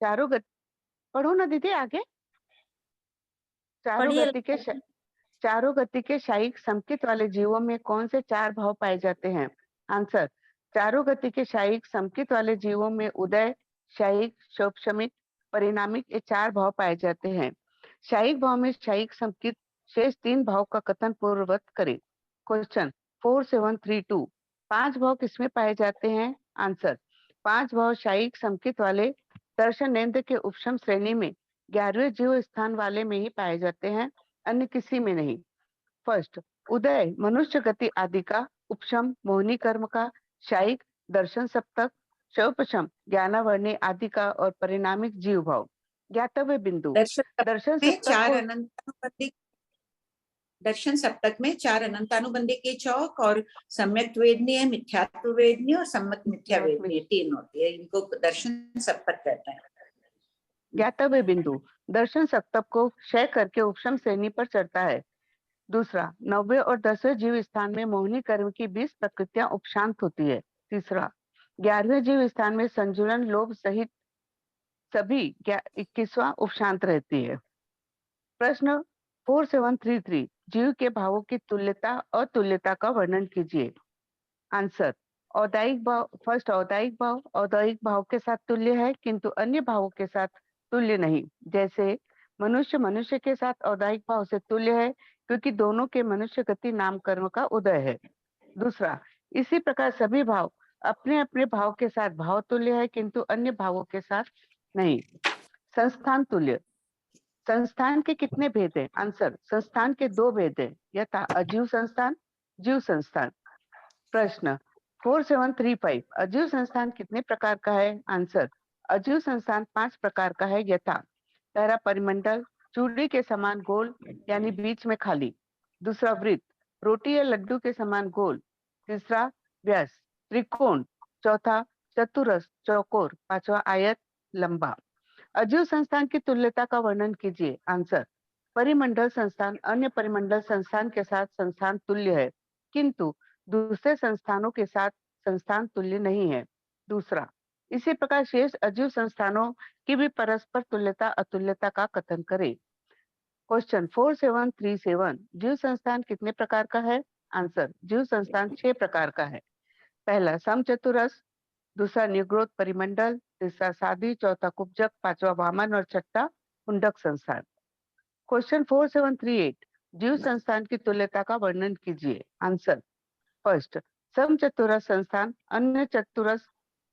S6: चारों गति, पढ़ो ना दीदी आगे।
S4: पढ़िए।
S6: चारों गति के शायिक संकित वाले जीवों में कौन से चार भाव पाए जाते हैं? आंसर, चारों गति के शायिक संकित वाले जीवों में उदय, शायिक, शोभशमिक, परिणामिक, ये चार भाव पाए जाते हैं। शायिक भाव में शायिक संकित शेष तीन भाव का कथन पूर्ववत करें। क्वेश्चन 4732, पांच भाव किसमें पाए जाते हैं? आंसर, पांच भाव शायिक संकित वाले दर्शनेन्द्र के उपशम श्रेणी में 11वें जीव स्थान वाले में ही पाए जाते हैं, अन्य किसी में नहीं। फर्स्ट, उदय मनुष्य गति आदि का, उपशम मोहिनी कर्म का, शायिक दर्शन सप्तक, शवपशम ज्ञानावर्णी आदि का और परिणामिक जीव भाव। ज्ञातव्य बिंदु, दर्शन
S2: सप्तक में चार अनंतानुबंधी के चौक और सम्यक वेदनीय, मिथ्यात्व वेदनीय और सम्मत मिथ्या वेदनीय तीन होती है, इनको दर्शन सप्तक कहते हैं।
S6: ज्ञातव्य बिंदु, दर्शन सप्तक को क्षय करके उपशम श्रेणी पर चढ़ता है। दूसरा, 9वें और 10वें जीव स्थान में मोहिनी कर्म की 20 प्रकृतियां उपशांत होती है। तीसरा, 11वें जीव स्थान में संजुलन लोभ सहित सभी 21वां उपशांत रहती है। प्रश्न 4733, जीव के भावों की तुल्यता और तुल्यता का वर्णन कीजिए। आंसर, औदायिक भाव, फर्स्ट औदायिक भाव के साथ तुल्य है किंतु अन्य भावों के साथ तुल्य नहीं। जैसे मनुष्य के साथ औदायिक भाव से तुल्य है क्योंकि दोनों के मनुष्य गति नाम कर्म का उदय है। दूसरा, इसी प्रकार सभी भाव अपने अपने भाव के साथ भाव तुल्य है किंतु अन्य भावों के साथ नहीं। संस्थान तुल्य, संस्थान के कितने भेद हैं? आंसर, संस्थान के दो भेद हैं, यथा अजीव संस्थान, जीव संस्थान। प्रश्न 4735, अजीव संस्थान कितने प्रकार का है? आंसर, अजीव संस्थान 5 प्रकार का है, यथा पहला परिमंडल, चूड़ी के समान गोल यानी बीच में खाली। दूसरा वृत्त, रोटी या लड्डू के समान गोल। तीसरा व्यास, त्रिकोण। चौथा चतुरस, चौकोर। पांचवा आयत, लंबा। अजीव संस्थान की तुल्यता का वर्णन कीजिए। आंसर, परिमंडल संस्थान अन्य परिमंडल संस्थान के साथ संस्थान तुल्य है किंतु दूसरे संस्थानों के साथ संस्थान तुल्य नहीं है। दूसरा, इसी प्रकार शेष अजीव संस्थानों की भी परस्पर तुल्यता अतुल्यता का कथन करें। क्वेश्चन 4737, जीव संस्थान कितने प्रकार का है? आंसर, जीव संस्थान 6 प्रकार का है। पहला समचतुरस, दूसरा निग्रोध परिमंडल, तीसरा साधी, चौथा कुब्जक, पांचवा वामन और छठा कुंडक संस्थान। क्वेश्चन 4738, जीव संस्थान की तुल्यता का वर्णन कीजिए। आंसर, फर्स्ट, समचतुरस संस्थान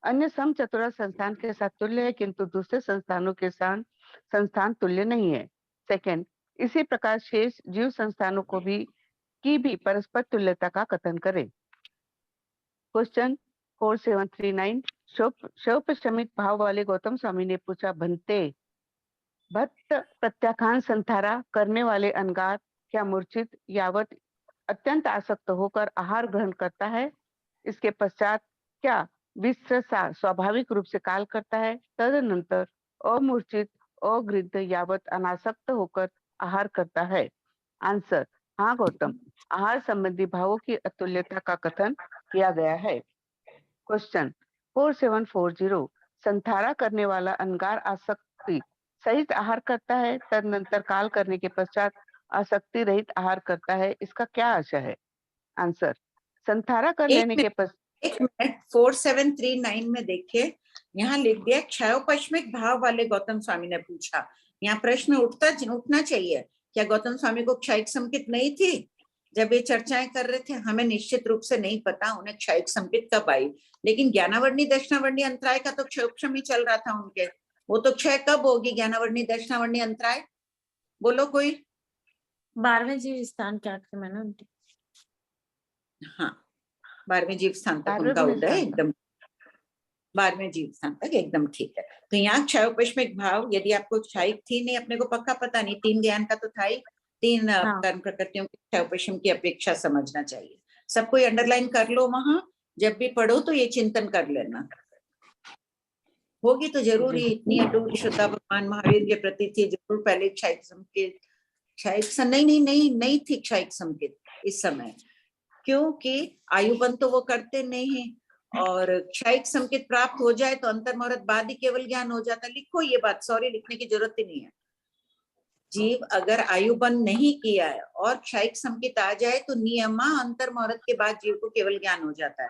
S6: अन्य समचतुरस संस्थान के साथ तुल्य है किंतु दूसरे संस्थानों के साथ संस्थान तुल्य नहीं है। सेकंड, इसी प्रकार शेष जीव संस्थानों को भी परस्पर तुल्यता का कथन करें। क्वेश्चन 4739, शौपशमिक भाव वाले गौतम स्वामी ने पूछा, भंते भक्त प्रत्याख्यान संथारा करने वाले अनगार क्या मूर्छित यावत अत्यंत आसक्त होकर आहार ग्रहण करता है? इसके पश्चात क्या विश्रसा स्वाभाविक रूप से काल करता है? तदनंतर अमूर्छित अगृद्ध यावत अनासक्त होकर आहार करता है? आंसर, हाँ गौतम, आहार संबंधी भावों की अतुल्यता का कथन किया गया है। क्वेश्चन 4740, संधारा करने वाला अंगार आसक्ति सहित आहार करता है, तदनंतर काल करने के पश्चात आसक्ति रहित आहार करता है, इसका क्या आशय है? आंसर, संधारा कर लेने के पश्चात।
S2: एक मिनट 4739 में देखिए, यहाँ लिख दिया क्षयोपश्मिक भाव वाले गौतम स्वामी ने पूछा। यहाँ प्रश्न उठना चाहिए, क्या गौतम स्वामी को क्षयिक संकेत नहीं थी जब ये चर्चाएं कर रहे थे? हमें निश्चित रूप से नहीं पता उन्हें क्षयिक संकेत कब आई, लेकिन ज्ञानावर्णी दक्षिणावर्णी अंतराय का तो क्षयोपशम ही चल रहा था उनके। वो तो क्षय कब होगी ज्ञानावर्णी दक्षिणावर्णी अंतराय? बोलो कोई।
S4: 12वें जीव स्थान के आखिर में ना।
S2: हाँ, 12वें जीव स्थान तक उनका उदय एकदम, 12वें जीव स्थान तक एकदम ठीक है। तो यहाँ क्षयोपश्मिक भाव, यदि आपको क्षयिक थी नहीं, अपने को पक्का पता नहीं, 3 ज्ञान का तो था ही, 3 कर्म प्रकृतियों की क्षयोपश्म की अपेक्षा समझना चाहिए। सब कोई अंडरलाइन कर लो, वहां जब भी पढ़ो तो ये चिंतन कर लेना। होगी तो जरूर ही इतनी अटूट श्रद्धा भगवान महावीर के प्रति थी, जरूर पहले क्षयिक संकेत, नहीं थी क्षयिक संकेत इस समय, क्योंकि आयुबंध तो वो करते नहीं, और क्षयिक संकेत प्राप्त हो जाए तो अंतर्मुहूर्त बाद ही केवल ज्ञान हो जाता। लिखो ये बात, सॉरी लिखने की जरूरत ही नहीं है। जीव अगर आयुबंध नहीं किया है और क्षयिक संकेत आ जाए तो नियमा अंतर्मुहूर्त के बाद जीव को केवल ज्ञान हो जाता है।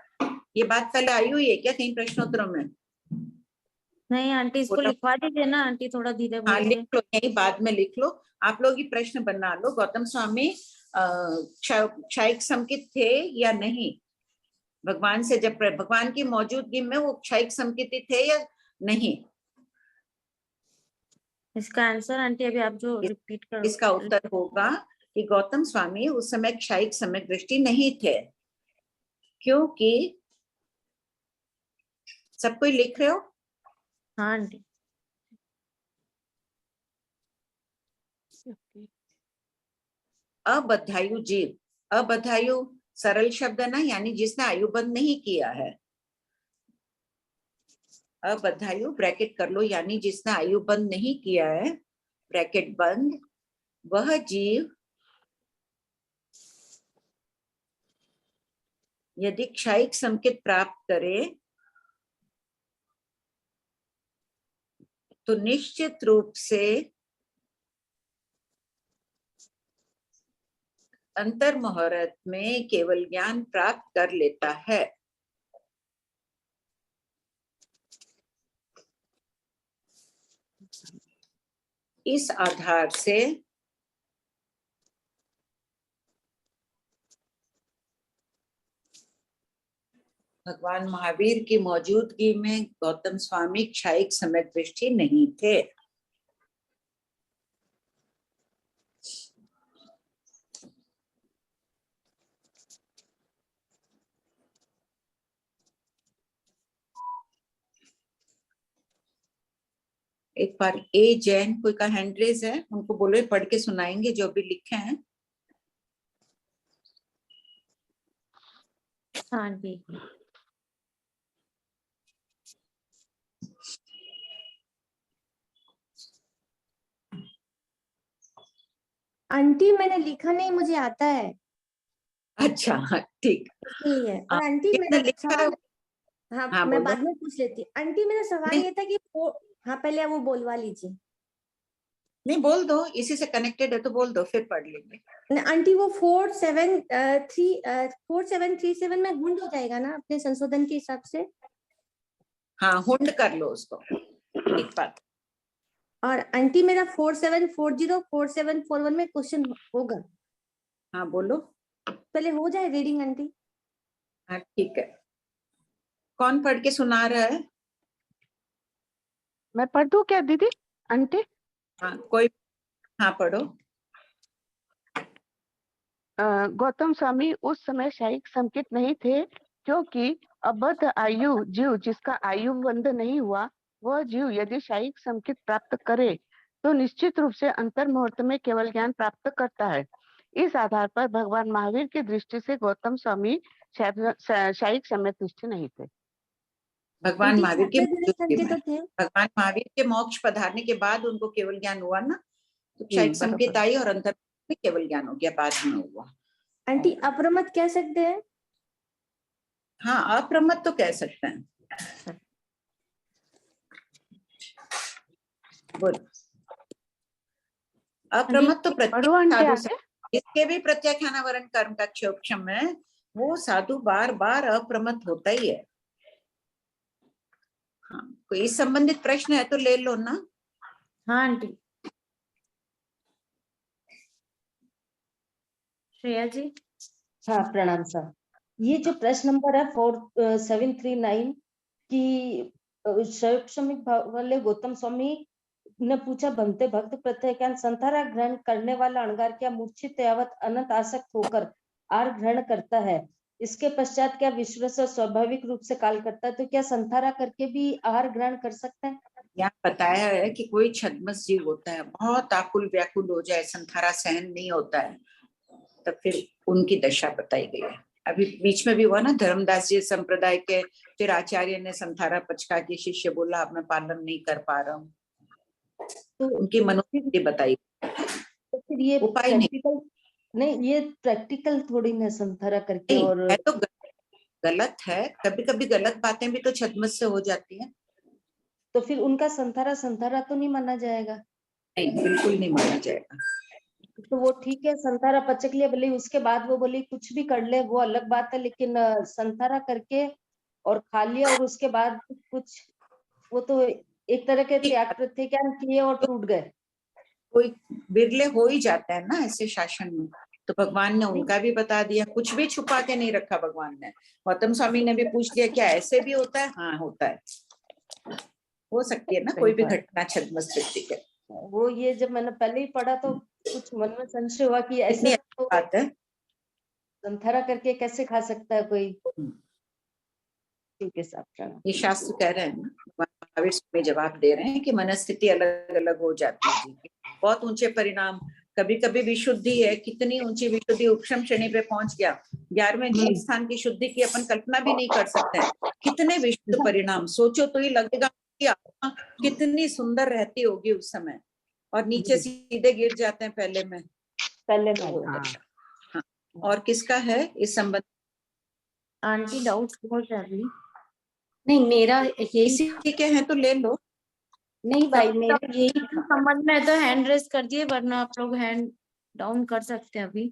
S2: ये बात पहले आई हुई है क्या कहीं प्रश्नोत्तरों में?
S4: नहीं आंटी, इसको लिखवा दीजिए ना आंटी, थोड़ा धीरे
S2: हाँ
S4: बोलिए।
S2: लिख लो, यही बाद में लिख लो, आप लोग ही प्रश्न बना लो। गौतम स्वामी क्षयिक संकेत थे या नहीं? भगवान से जब भगवान की मौजूदगी में वो क्षयिक संकेत थे या नहीं?
S4: इसका आंसर आंटी अभी आप जो रिपीट करो।
S2: इसका उत्तर होगा कि गौतम स्वामी उस समय क्षयिक सम्यक दृष्टि नहीं थे, क्योंकि सब कोई लिख रहे हो?
S4: हाँ आंटी।
S2: अबद्धायु जीव, अबद्धायु सरल शब्द है ना, यानी जिसने आयुबंध नहीं किया है। अबद्धायु ब्रैकेट कर लो, यानी जिसने आयुबंध नहीं किया है, ब्रैकेट बंद, वह जीव यदि क्षयिक संकेत प्राप्त करे तो निश्चित रूप से अंतर्मुहूर्त में केवल ज्ञान प्राप्त कर लेता है। इस आधार से भगवान महावीर की मौजूदगी में गौतम स्वामी क्षयिक सम्यक दृष्टि नहीं थे। एक बार ए जैन कोई का हैंड रेज है, उनको बोलो पढ़ के सुनाएंगे जो भी लिखे हैं।
S4: हाँ जी।
S14: आंटी मैंने लिखा नहीं, मुझे आता है।
S2: अच्छा ठीक।
S14: इसलिए और आंटी मेरा सवाल, हाँ मैं
S2: बोलो।
S14: बाद में पूछ लेती। आंटी मेरा सवाल ये था कि हाँ पहले वो बोलवा लीजिए।
S2: नहीं बोल दो, इसी से कनेक्टेड है तो बोल दो, फिर पढ़ लेंगे।
S14: आंटी वो 4737 में हुंड हो जाएगा ना अपने संशोधन के हिसाब से?
S2: हाँ हुंड कर लो उसको, एक बात।
S14: और आंटी मेरा 4740 4741 में क्वेश्चन होगा।
S2: हाँ बोलो।
S14: पहले हो जाए रीडिंग आंटी।
S2: हाँ ठीक है। कौन पढ़ के सुना रहा है?
S6: मैं पढ़ दूं क्या दीदी? आंटी
S2: हाँ कोई, हाँ पढ़ो।
S6: गौतम स्वामी उस समय क्षयिक संकेत नहीं थे, क्योंकि अबद्ध आयु जीव जिसका आयु बंध नहीं हुआ, वह जीव यदि क्षयिक संकेत प्राप्त करे तो निश्चित रूप से अंतर्मुहूर्त में केवल ज्ञान प्राप्त करता है। इस आधार पर भगवान महावीर की दृष्टि से गौतम स्वामी क्षयिक सम्यक दृष्टि नहीं थे।
S2: भगवान महावीर के भगवान महावीर के मोक्ष पधारने के बाद उनको केवल ज्ञान हुआ ना, तो क्षयिक संकेत आई और अंतर में केवल ज्ञान हो गया, बाद में हुआ।
S14: आंटी अप्रमत कह सकते हैं?
S2: हाँ, अप्रमत तो कह सकते हैं। बोल। अप्रमत तो प्रत्येक इसके भी प्रत्याख्यानावरण कर्म का क्षोभक्षम है, वो साधु बार बार अप्रमत होता ही है। हाँ, कोई इस संबंधित प्रश्न है तो ले लो ना।
S4: हाँ आंटी। श्रेया जी।
S13: हाँ प्रणाम सर। ये जो प्रश्न नंबर है 4739 की शैक्षणिक भाव वाले गौतम स्वामी ने पूछा, बनते भक्त प्रत्याख्यान संथारा ग्रहण करने वाला अणगार क्या मूर्छित यावत अनंत आसक्त होकर आर ग्रहण करता है, इसके पश्चात क्या विश्व से स्वाभाविक रूप से काल करता है, तो क्या संथारा करके भी आहार ग्रहण कर सकता है?
S2: यहाँ बताया है कि कोई छद्मस जीव होता है, बहुत आकुल व्याकुल हो जाए, संथारा सहन नहीं होता है, तब फिर उनकी दशा बताई गई है। अभी बीच में भी हुआ ना, धर्मदास जी संप्रदाय के, फिर आचार्य ने संथारा पचका के शिष्य बोला अब मैं पालन नहीं कर पा रहा हूँ, तो उनकी मनोस्थिति बताई।
S13: तो फिर ये
S2: उपाय
S13: नहीं, ये प्रैक्टिकल थोड़ी ना संथारा करके
S2: नहीं,
S13: और
S2: है तो गलत है, कभी कभी गलत बातें भी तो छद्मस से हो जाती है।
S13: तो फिर उनका संथारा तो नहीं माना जाएगा?
S2: नहीं, बिल्कुल नहीं माना जाएगा।
S13: तो वो ठीक है, संथारा पचक लिया, भले उसके बाद वो बोली कुछ भी कर ले वो अलग बात है, लेकिन संथारा करके और खा लिया और उसके बाद कुछ, वो तो एक तरह के त्याग प्रत्याख्यान किए और टूट गए।
S2: कोई बिरले हो ही जाता है ना ऐसे शासन में, तो भगवान ने उनका भी बता दिया, कुछ भी छुपा के नहीं रखा भगवान ने। गौतम स्वामी ने भी पूछ लिया क्या ऐसे भी होता है? हाँ होता है, हो सकती है ना कोई भी घटना छद्मस व्यक्ति के।
S13: वो ये जब मैंने पहले ही पढ़ा तो कुछ मन में संशय हुआ कि ऐसे तो
S2: बात है,
S13: संथारा करके कैसे खा सकता है कोई। ठीक है साहब,
S2: ये शास्त्र कह रहे हैं ना, महावीर स्वामी जवाब दे रहे हैं कि मनस्थिति अलग अलग हो जाती है जी, बहुत ऊंचे परिणाम। कभी कभी विशुद्धि है, कितनी ऊंची विशुद्धि उपशम श्रेणी पे पहुंच गया, 11वें जीव स्थान की शुद्धि की अपन कल्पना भी नहीं कर सकते हैं। कितने विशुद्ध परिणाम, सोचो तो ही लगेगा कि आत्मा कितनी सुंदर रहती होगी उस समय, और नीचे सीधे गिर जाते हैं पहले में। हाँ। और किसका है इस संबंध?
S4: आंटी डाउट बहुत ज्यादा।
S5: नहीं मेरा
S2: किसी के हैं तो ले लो।
S5: नहीं भाई मेरा यही
S4: संबंध में तो हैंड रेस कर दिए, वरना आप लोग हैंड डाउन कर सकते हैं अभी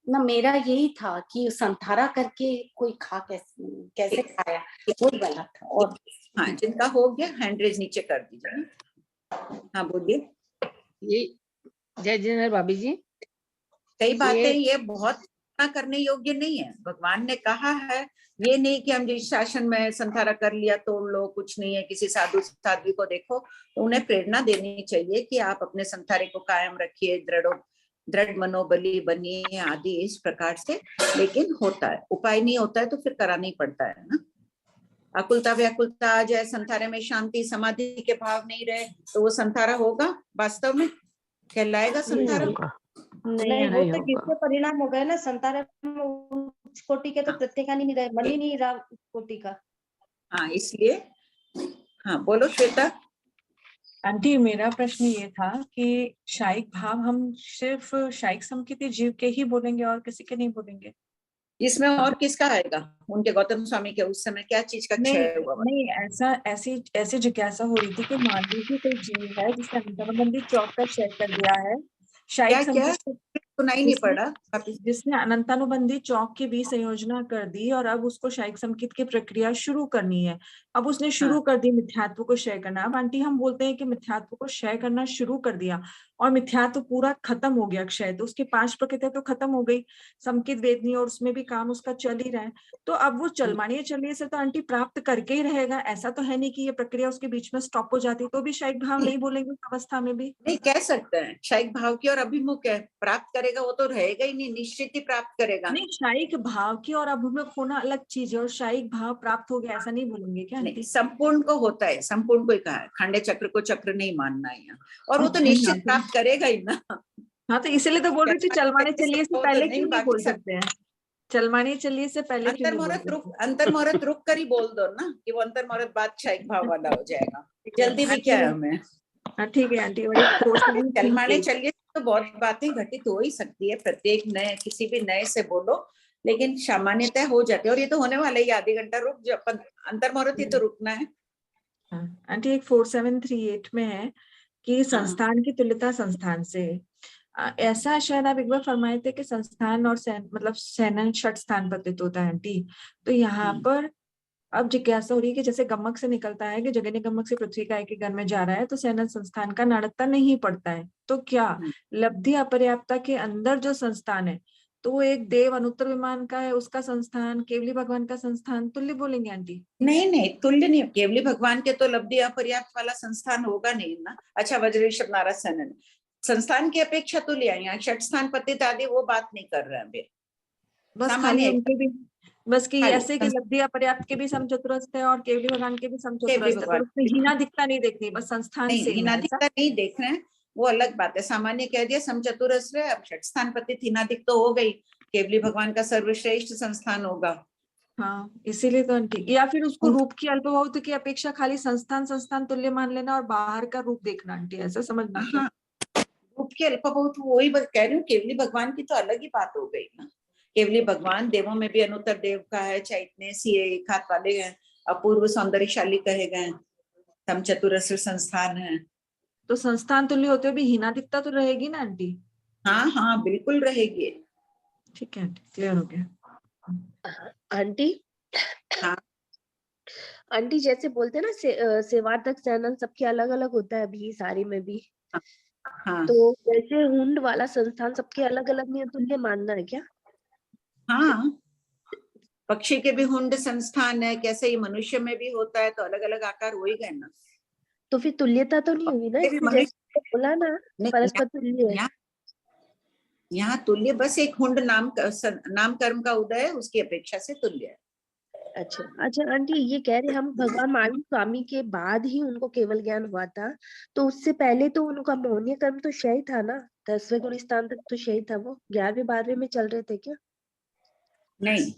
S5: ना। मेरा यही था कि संथारा करके कोई खा कैसे खाया, वो गलत था। और
S2: हाँ, जिनका हो गया हैंड रेज नीचे कर दीजिए। हाँ बोलिए।
S10: ये जय जिनेन्द्र भाभी जी,
S2: कई बातें ये बहुत करने योग्य नहीं है। भगवान ने कहा है, ये नहीं कि हम जिस शासन में संथारा कर लिया तोड़ लो, कुछ नहीं है। किसी साधु साध्वी को देखो तो उन्हें प्रेरणा देनी चाहिए कि आप अपने संथारे को कायम रखिए, दृढ़ मनोबली बनिए आदि इस प्रकार से। लेकिन होता है, उपाय नहीं होता है तो फिर कराना ही पड़ता है ना। अकुलता व्याकुलता आ जाए, संथारे में शांति समाधि के भाव नहीं रहे, तो वो संथारा होगा वास्तव में? कहलाएगा संथारा?
S13: नहीं, वो तो किसके परिणाम हो गए ना। संथारा उच्च कोटि के तो प्रत्याख्यान ही नहीं रहे, मन ही नहीं रहा उच्च कोटि का।
S2: हाँ, इसलिए हाँ बोलो श्वेता।
S15: आंटी मेरा प्रश्न ये था कि शायिक भाव हम सिर्फ शायिक समकित जीव के ही बोलेंगे और किसी के नहीं बोलेंगे?
S2: इसमें और किसका आएगा? उनके गौतम स्वामी के उस समय क्या चीज का क्षय हुआ?
S15: नहीं, ऐसी जिज्ञासा हो रही थी कि मान लीजिए कोई जीव है जिसने अनंतानुबंधी चौक का क्षय कर दिया है, शायिक
S2: सुनाई नहीं पड़ा,
S15: जिसने अनंतानुबंधी चौक की भी संयोजना कर दी और अब उसको शायिक समकित की प्रक्रिया शुरू करनी है। अब उसने शुरू कर दी मिथ्यात्व को क्षय करना। अब आंटी हम बोलते हैं कि मिथ्यात्व को क्षय करना शुरू कर दिया और मिथ्यात्व पूरा खत्म हो गया क्षय, तो उसकी 5 प्रकृतियां तो खत्म हो गई, समकित वेदनी, और उसमें भी काम उसका चल ही रहा है। तो अब वो चलमानीय चलिए से तो आंटी प्राप्त करके ही रहेगा। ऐसा तो है नहीं कि ये प्रक्रिया उसके बीच में स्टॉप हो जाती, तो भी शायिक भाव नहीं बोलेंगे उस अवस्था में भी?
S2: नहीं कह सकते हैं, शायिक भाव की और अभिमुख है, प्राप्त करेगा वो तो रहेगा ही नहीं, निश्चित ही प्राप्त करेगा।
S15: नहीं, शायिक भाव की और अभिमुख होना अलग चीज है, और शायिक भाव प्राप्त हो गया ऐसा नहीं बोलेंगे क्या?
S2: नहीं, संपूर्ण को होता है, संपूर्ण को ही कहा है, खंडे चक्र को चक्र नहीं मानना है यहाँ। और वो तो निश्चित प्राप्त करेगा ही ना।
S15: हाँ, तो इसीलिए तो बोल रही थी चलमाने चलिए से पहले क्यों नहीं बोल सकते हैं? चलमाने चलिए से पहले
S2: अंतर्मुहूर्त रुक कर ही बोल दो ना कि वो अंतर्मुहूर्त बाद शायिक भाव वाला हो जाएगा। जल्दी भी क्या है हमें?
S15: हाँ ठीक है आंटी।
S2: चलमाने चलिए तो बहुत बातें घटित हो ही सकती है, प्रत्येक नए किसी भी नए से बोलो, लेकिन सामान्यतः हो जाते हैं। और ये तो होने वाला ही, आधे घंटा रुक जो अंतर मुहूर्त ही तो रुकना है।
S15: आंटी एक 4738 में है कि संस्थान की तुल्यता संस्थान से, ऐसा शायद आप एक बार फरमाए थे कि संस्थान और मतलब सैनन षट स्थान पतित होता है आंटी। तो यहाँ पर अब जिज्ञासा हो रही है कि जैसे गमक से निकलता है कि जगन्य गमक से पृथ्वी काय के घर में जा रहा है, तो सैनन संस्थान का नाड़कता नहीं पड़ता है। तो क्या लब्धि अपर्याप्तता के अंदर जो संस्थान है, तो वो एक देव अनुत्तर विमान का है, उसका संस्थान, केवली भगवान का संस्थान तुल्य बोलेंगे आंटी?
S2: नहीं, तुल्य नहीं। केवली भगवान के तो लब्धि अपर्याप्त वाला संस्थान होगा नहीं ना। अच्छा, वज्रेश्वर नारद सैनन संस्थान की अपेक्षा तुल्य है। यहाँ षट स्थान पतित आदि वो बात नहीं कर रहे हैं,
S15: बस खाली उनके भी, बस कि ऐसे कि लब्धि अपर्याप्त के भी समचतुरस्थ है और केवली भगवान के भी समचतुरस्थ है, पर उसमें हीना दिखता नहीं देखनी, बस संस्थान से
S2: हीना दिखता नहीं देख रहे हैं, वो अलग बात है। सामान्य कह दिया समचतुरस्थ है, अब षट स्थान पतित हीनादिक तो हो गई, केवली भगवान का सर्वश्रेष्ठ संस्थान होगा।
S15: हाँ, इसीलिए तो आंटी, या फिर उसको रूप की अल्पभौत की अपेक्षा खाली संस्थान तुल्य मान लेना और बाहर का रूप देखना आंटी, ऐसा समझना।
S2: हाँ, रूप की अल्पभौत वही कह रही हूँ, केवली भगवान की तो अलग ही बात हो गई ना। केवली भगवान देवों में भी अनुत्तर देव का है, चाहे इतने सी एक हाथ वाले हैं, अपूर्व सौंदर्यशाली कहे गए, समचतुरस्र संस्थान है।
S15: तो संस्थान तुल्य होते हुए भी हीना दिखता तो रहेगी ना आंटी?
S2: हाँ, बिल्कुल रहेगी।
S15: ठीक है, क्लियर हो गया
S8: आंटी।
S2: हाँ
S8: आंटी, जैसे बोलते हैं ना सेवार्थक सैनन सबके अलग अलग होता है भी, सारी में भी।
S2: हाँ।
S8: तो वैसे हुंड वाला संस्थान सबके अलग अलग नहीं तुल्य मानना है क्या?
S2: हाँ, पक्षी के भी हुंड संस्थान है, कैसे ही मनुष्य में भी होता है, तो अलग अलग आकार हो ही गए ना।
S8: तो फिर तुल्यता तो नहीं हुई ना, इसमें जैसे बोला ना परस्पर तुल्य है।
S2: यहाँ तुल्य बस एक हुंड नाम कर्म का उदय है, उसकी अपेक्षा से तुल्य है।
S8: अच्छा आंटी, ये कह रहे हम भगवान महावीर स्वामी के बाद ही उनको केवल ज्ञान हुआ था, तो उससे पहले तो उनका मौन्य कर्म तो क्षय था ना, 10वें गुण स्थान तक तो क्षय था, वो 11वें 12वें में चल रहे थे क्या?
S2: नहीं,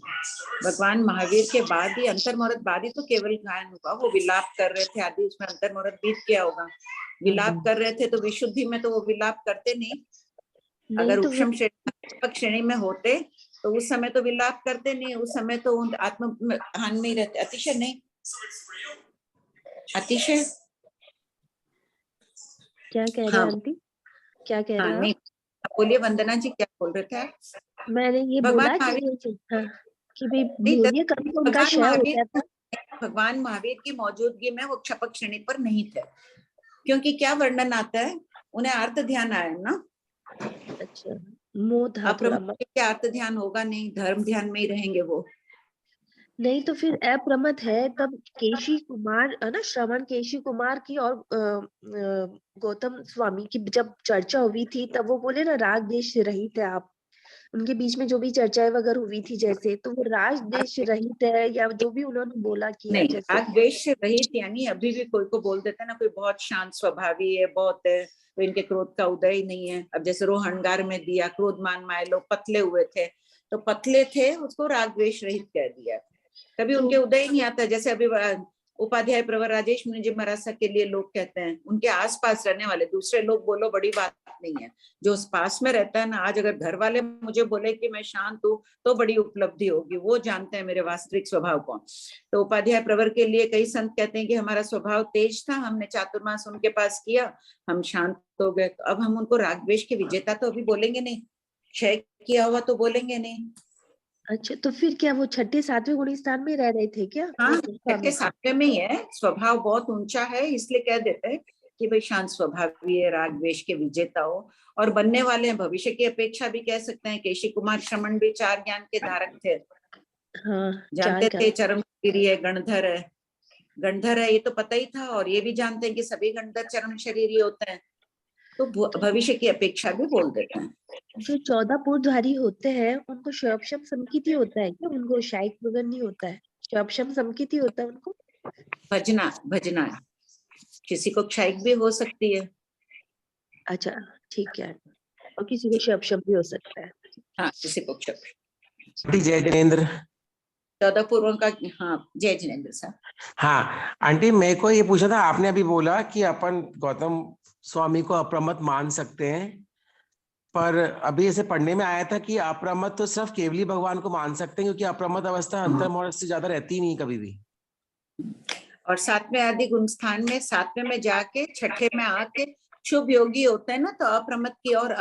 S2: भगवान महावीर के बाद ही, अंतर मुहूर्त बाद ही तो केवल ज्ञान हुआ। वो विलाप कर रहे थे आदि, उसमें अंतर मुहूर्त बीत गया होगा। विलाप कर रहे थे तो विशुद्धि में तो वो विलाप करते नहीं। अगर उपशम श्रेणी में होते तो उस समय तो विलाप करते नहीं, उस समय तो आत्म हान में ही रहते। अतिशय नहीं, अतिशय
S8: क्या कह रहे हैं आंटी? क्या कह रहे हैं?
S2: बोलिए वंदना जी, क्या बोल रहे थे?
S8: मैंने ये बोला कि भाई मौन्य कर्म तो उनका क्षय हो गया था।
S2: भगवान महावीर की मौजूदगी में वो क्षपक श्रेणी पर नहीं थे, क्योंकि क्या वर्णन आता है, उन्हें अर्थ ध्यान आया ना।
S8: अच्छा, मोह था थोड़ा।
S2: क्या अर्थ ध्यान होगा नहीं, धर्म ध्यान में ही रहेंगे वो।
S8: नहीं तो फिर अप्रमत है, तब केशी कुमार है ना, श्रवण केशी कुमार की और गौतम स्वामी की जब चर्चा हुई थी, तब वो बोले ना राग देश रहित है आप, उनके बीच में जो भी चर्चाएं वगैरह हुई थी, जैसे तो वो राग देश रहित है या जो भी उन्होंने बोला किया, जैसे
S2: राग देश रहित यानी अभी भी कोई को बोल देता है ना, कोई बहुत शांत स्वभावी है, बहुत है, तो इनके क्रोध का उदय ही नहीं है। अब जैसे रोहनगार में दिया, क्रोधमान माय लोग पतले हुए थे, तो पतले थे उसको राग द्वेष रहित कह दिया, कभी उनके उदय ही नहीं आता। जैसे अभी उपाध्याय प्रवर राजेश मुनि जी महाराज के लिए लोग कहते हैं, उनके आसपास रहने वाले दूसरे लोग बोलो बड़ी बात नहीं है, जो उस पास में रहता है ना। आज अगर घर वाले मुझे बोले कि मैं शांत हूँ तो बड़ी उपलब्धि होगी, वो जानते हैं मेरे वास्तविक स्वभाव को। तो उपाध्याय प्रवर के लिए कई संत कहते हैं कि हमारा स्वभाव तेज था, हमने चातुर्मास उनके पास किया, हम शांत हो गए। तो अब हम उनको राग द्वेष के विजेता तो अभी बोलेंगे नहीं, क्षय किया हुआ तो बोलेंगे नहीं।
S8: अच्छा, तो फिर क्या वो 6ठे 7वें गुण स्थान में रह रहे थे क्या?
S2: हाँ, 6ठे 7वें में ही है, स्वभाव बहुत ऊंचा है, इसलिए कह देते हैं कि भाई शांत स्वभावी है, राग द्वेष के विजेता हो, और बनने वाले हैं। भविष्य की अपेक्षा भी कह सकते हैं, केशी कुमार श्रमण भी 4 ज्ञान के धारक थे। जानते थे चरम शरीरी है, गणधर है, गणधर है ये तो पता ही था, और ये भी जानते हैं कि सभी गणधर चरम शरीरी होते हैं, तो भविष्य की अपेक्षा भी बोल देते हैं।
S8: जो 14 पूर्वधारी होते हैं उनको शोभशम समकिति होता है क्या? उनको शायक वगैरह नहीं होता है, शोभशम समकिति होता है उनको?
S2: भजना किसी को क्षायिक भी हो सकती है।
S8: अच्छा, ठीक है, और किसी को शोभशम भी हो सकता है।
S2: हाँ, किसी को क्षोभ।
S16: जय जिनेंद्र।
S2: 14 पूर्वों का। हाँ, जय जिनेंद्र साहब।
S16: हाँ आंटी, मेरे को ये पूछा था, आपने अभी बोला कि अपन गौतम स्वामी को अप्रमत मान सकते हैं, पर अभी ऐसे पढ़ने में आया था कि अप्रमत तो सिर्फ केवली भगवान को मान सकते हैं, क्योंकि अप्रमत अवस्था अंतर्मुहूर्त से ज्यादा रहती ही नहीं कभी भी।
S2: और सातवें आदि गुण स्थान में सातवें में जाके छठे में आके शुभ योगी होते हैं ना, तो अप्रमत की और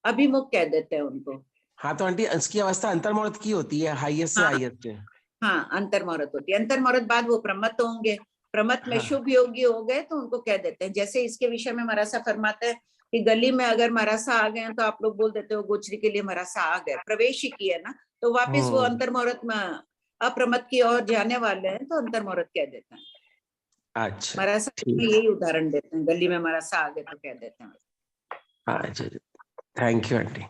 S2: अभिमुख कह देते हैं उनको।
S16: हाँ तो आंटी इसकी अवस्था अंतर्मुहूर्त की होती है, हाईएस्ट से हाईएस्ट।
S2: हाँ अंतर्मुहूर्त होती है, अंतर्मुहूर्त बाद वो प्रमत होंगे, प्रमत में शुभ योगी हो गए तो उनको कह देते हैं। जैसे इसके विषय में मरासा फरमाते हैं कि गली में अगर मरासा आ गए तो आप लोग बोल देते हो गोचरी के लिए मरासा आ गए, प्रवेश ही किया ना, तो वापस वो अंतर्मुहूर्त में अप्रमत की ओर जाने वाले हैं तो अंतर्मुहूर्त कह देते हैं।
S16: अच्छा,
S2: मरासा में यही उदाहरण देते हैं, गली में मरासा आ गए तो कह देते हैं।
S16: अच्छा, थैंक यू आंटी।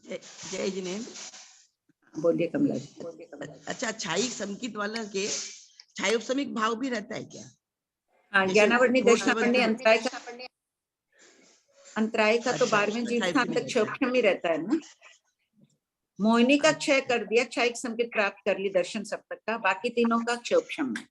S9: जय जिनेन्द्र।
S2: बोलिए कमला जी।
S9: अच्छा, छाई संकित वाला के छायोपसमिक भाव भी रहता है क्या?
S2: हाँ, ज्ञानावर्णी दक्षिणावर्णी अंतराय का तो 12वें जीव स्थान तक क्षोभक्षम ही रहता है ना। मोहिनी का क्षय कर दिया, क्षयिक संकेत प्राप्त कर ली दर्शन सप्तक का, बाकी तीनों का क्षोभक्षम है।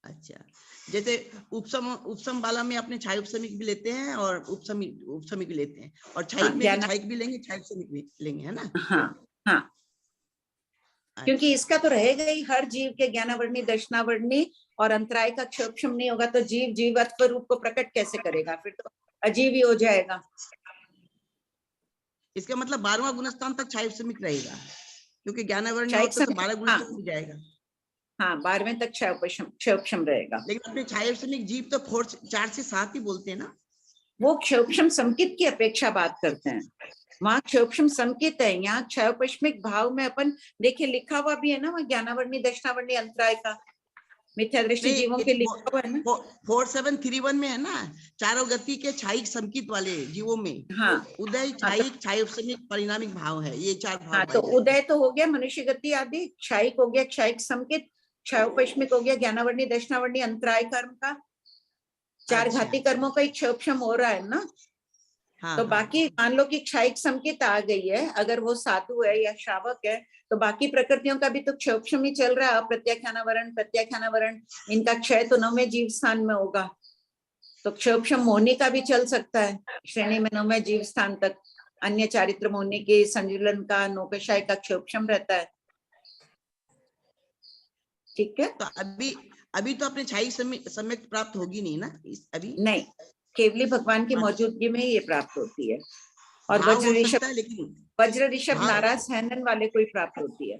S9: अच्छा, जैसे उपसम वाला में अपने छाई उपसमिक भी लेते हैं और उपसमिक भी लेते हैं, और छाई में छाइक भी लेंगे, छाई उपसमिक भी लेंगे, है ना?
S2: हाँ हाँ, क्योंकि इसका तो रहेगा ही, हर जीव के ज्ञानावर्णी दर्शनावर्णी और अंतराय का क्षोभक्षम नहीं होगा तो जीव जीवत्व रूप को प्रकट कैसे करेगा, फिर तो अजीव ही हो जाएगा।
S9: इसका मतलब 12वां गुणस्थान तक छाई उपसमिक रहेगा, क्योंकि ज्ञानावर्णी होता तो 12 गुणस्थान हो जाएगा।
S2: हाँ, 12वें तक क्षोभक्षम रहेगा।
S9: लेकिन अपने छाई उपसमिक जीव तो 4 से 7 ही बोलते हैं ना।
S2: वो क्षोभक्षम संकित की अपेक्षा बात करते हैं, वहाँ क्षोभक्षम संकित है, यहाँ क्षयोपश्मिक भाव में अपन देखिए लिखा हुआ भी है ना, वहाँ ज्ञानावर्णी दर्शनावर्णी अंतराय का मिथ्या दृष्टि जीवों के लिखा हुआ है ना।
S9: 4731 में है ना, चारों गति के छाइक संकित वाले जीवों में।
S2: हाँ,
S9: उदय, छाइक, छायोपसमिक, परिणामिक भाव है, ये 4 भाव।
S2: हाँ, तो उदय तो हो गया मनुष्य गति आदि, क्षयिक हो गया क्षयिक संकित, क्षयोपश्मिक हो गया ज्ञानावर्णी दर्शनावर्णी अंतराय कर्म का, 4 घाती कर्मों का एक क्षोभक्षम हो रहा है ना। तो बाकी मान लो कि क्षयिक संकित आ गई है, अगर वो साधु है या श्रावक है तो बाकी प्रकृतियों का भी तो क्षोभक्षम ही चल रहा है। अप्रत्याख्यानावरण, प्रत्याख्यानावरण, इनका क्षय तो 9वें जीव स्थान में होगा, तो क्षोभक्षम मोहनी का भी चल सकता है श्रेणी में 9वें जीव स्थान तक। अन्य चारित्र मोहनी के संजुलन का, नौकशाय का क्षोभक्षम रहता है। ठीक है,
S9: तो अभी तो अपने छाई सम्यक प्राप्त होगी नहीं ना अभी?
S2: नहीं, केवली भगवान की मौजूदगी में ये प्राप्त होती है। और वज्र ऋषभ नाराज सहनन वाले को ही प्राप्त होती है।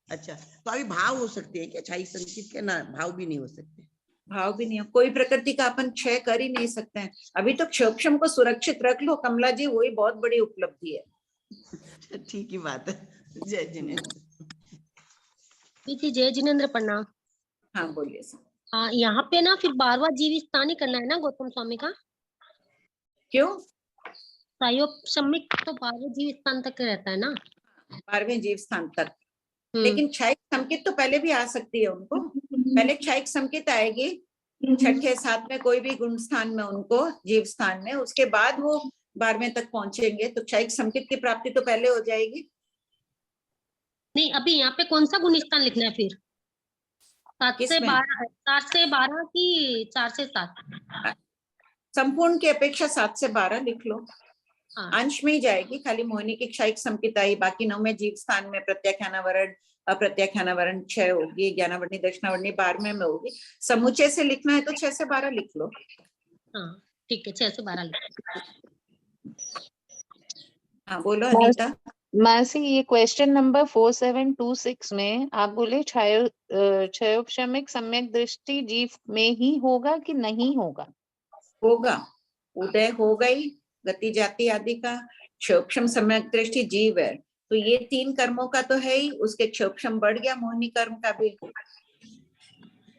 S9: अच्छा, तो अभी भाव हो सकते हैं क्या छाई संकित के? ना, भाव भी नहीं हो सकते।
S2: भाव भी नहीं हो, कोई प्रकृति का अपन क्षय कर ही नहीं सकते हैं। अभी तो क्षोभक्षम को सुरक्षित रख लो कमला जी, वही बहुत बड़ी उपलब्धि है।
S9: ठीक ही बात है। जय जिनेन्द्र।
S17: जय जिनेन्द्र, प्रणाम।
S2: हाँ बोलिए।
S17: हाँ, यहाँ पे ना फिर 12वां जीव स्थान ही करना है ना गौतम स्वामी का?
S2: क्यों?
S17: क्षयोपशमिक तो 12वें जीव स्थान तक रहता है ना।
S2: 12वें जीव स्थान तक, लेकिन क्षयिक संकित तो पहले भी आ सकती है उनको। पहले क्षयिक संकित आएगी छठे 7वें कोई भी गुण स्थान में उनको जीव स्थान में, उसके बाद वो 12वें तक पहुंचेंगे, तो क्षयिक संकित की प्राप्ति तो पहले हो जाएगी।
S17: नहीं, अभी यहाँ पे कौन सा गुण स्थान लिखना है फिर? 7 से 12 की 4 से 7?
S2: संपूर्ण की अपेक्षा 7 से 12 लिख लो। अंश में ही जाएगी, खाली मोहिनी की क्षयिक संकित आई, बाकी 9वें जीव स्थान में प्रत्याख्यानावरण, अप्रत्याख्यानावरण क्षय होगी, ज्ञानावर्णी दर्शनावर्णी 12वें में होगी। समुच्चय से लिखना है तो 6 से 12 लिख लो।
S17: हाँ ठीक है, 6 से 12 लिख।
S2: हाँ बोलो अनीता।
S7: मासी, ये क्वेश्चन नंबर 4726 में आप बोले क्षयोपशमिक सम्यक दृष्टि जीव में ही होगा कि नहीं होगा?
S2: होगा, उदय हो गई गति जाति आदि का, क्षोभक्षम सम्यक दृष्टि जीव है, तो ये 3 कर्मों का तो है ही, उसके क्षोभक्षम बढ़ गया, मोहिनी कर्म का भी,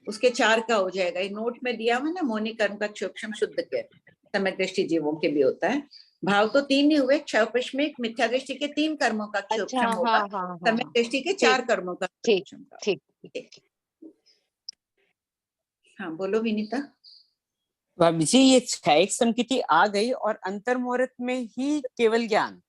S2: उसके 4 का हो जाएगा। ये नोट में दिया हुआ ना, मोहिनी कर्म का क्षोभक्षम शुद्ध के सम्यक दृष्टि जीवों के भी होता है। भाव तो 3 ही हुए, क्षयोपश्मिक मिथ्या दृष्टि के 3 कर्मों का क्षोभक्षम होगा, सम्यक दृष्टि के 4 कर्मों का क्षोभक्षम। ठीक। हाँ बोलो विनीता।
S18: भाभी जी, ये क्षयिक संकिति आ गई और अंतर्मुहूर्त में ही केवल ज्ञान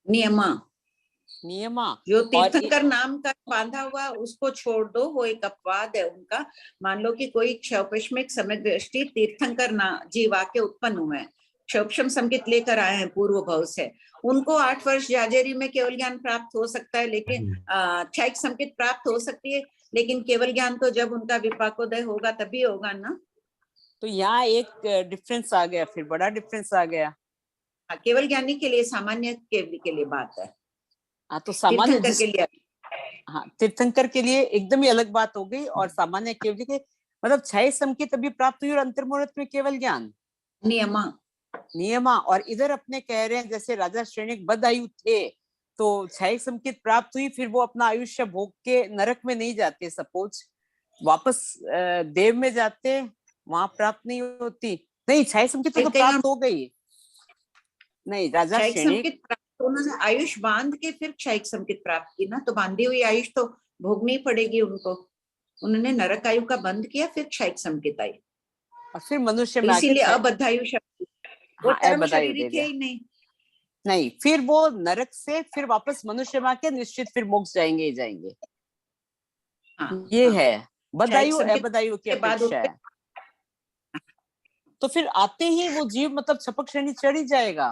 S18: नियमा
S2: जो तीर्थंकर नाम का बांधा हुआ उसको छोड़ दो, वो एक अपवाद है उनका। मान लो कि कोई क्षयोपश्मिक सम्यक दृष्टि तीर्थंकर जीव आके उत्पन्न हुए हैं, क्षोभक्षम संकेत लेकर आए हैं पूर्व भाव से, उनको 8 वर्ष जाजेरी में केवल ज्ञान प्राप्त हो सकता है, लेकिन क्षयिक संकेत प्राप्त हो सकती है, लेकिन केवल ज्ञान तो जब उनका विपाकोदय होगा तभी होगा ना।
S18: तो यहाँ एक डिफरेंस आ गया, फिर बड़ा डिफरेंस आ गया।
S2: केवल ज्ञानी के लिए, सामान्य केवली के लिए बात है।
S18: हाँ, तो सामान्य
S2: तीर्थंकर के लिए,
S18: हाँ, तीर्थंकर के लिए एकदम ही अलग बात हो गई। और सामान्य केवली के मतलब 6 संकेत अभी प्राप्त हुई और अंतर्मुहूर्त में केवल ज्ञान नियमा। और इधर अपने कह रहे हैं जैसे राजा श्रेणिक बद्ध आयु थे तो 6 संकेत प्राप्त हुई, फिर वो अपना आयुष्य भोग के नरक में नहीं जाते, सपोज वापस देव में जाते, वहां प्राप्त नहीं होती। नहीं, 6 संकेत तो प्राप्त हो गई। नहीं, राजा श्रेणिक
S2: उन्होंने आयुष बांध के फिर क्षयिक संकेत प्राप्त की ना, तो बांधी हुई आयुष तो भोगनी पड़ेगी उनको। उन्होंने नरक आयु का बंध किया, फिर क्षयिक संकेत आई,
S18: और फिर मनुष्य में
S2: इसीलिए अबद्धायु शब्द, वो कर्म शरीर थे ही
S18: नहीं, फिर वो नरक से फिर वापस मनुष्य में आके निश्चित फिर मोक्ष जाएंगे ही जाएंगे। ये है बदायु अबदायु की अपेक्षा है। तो फिर आते ही वो जीव मतलब छपक श्रेणी चढ़ ही जाएगा।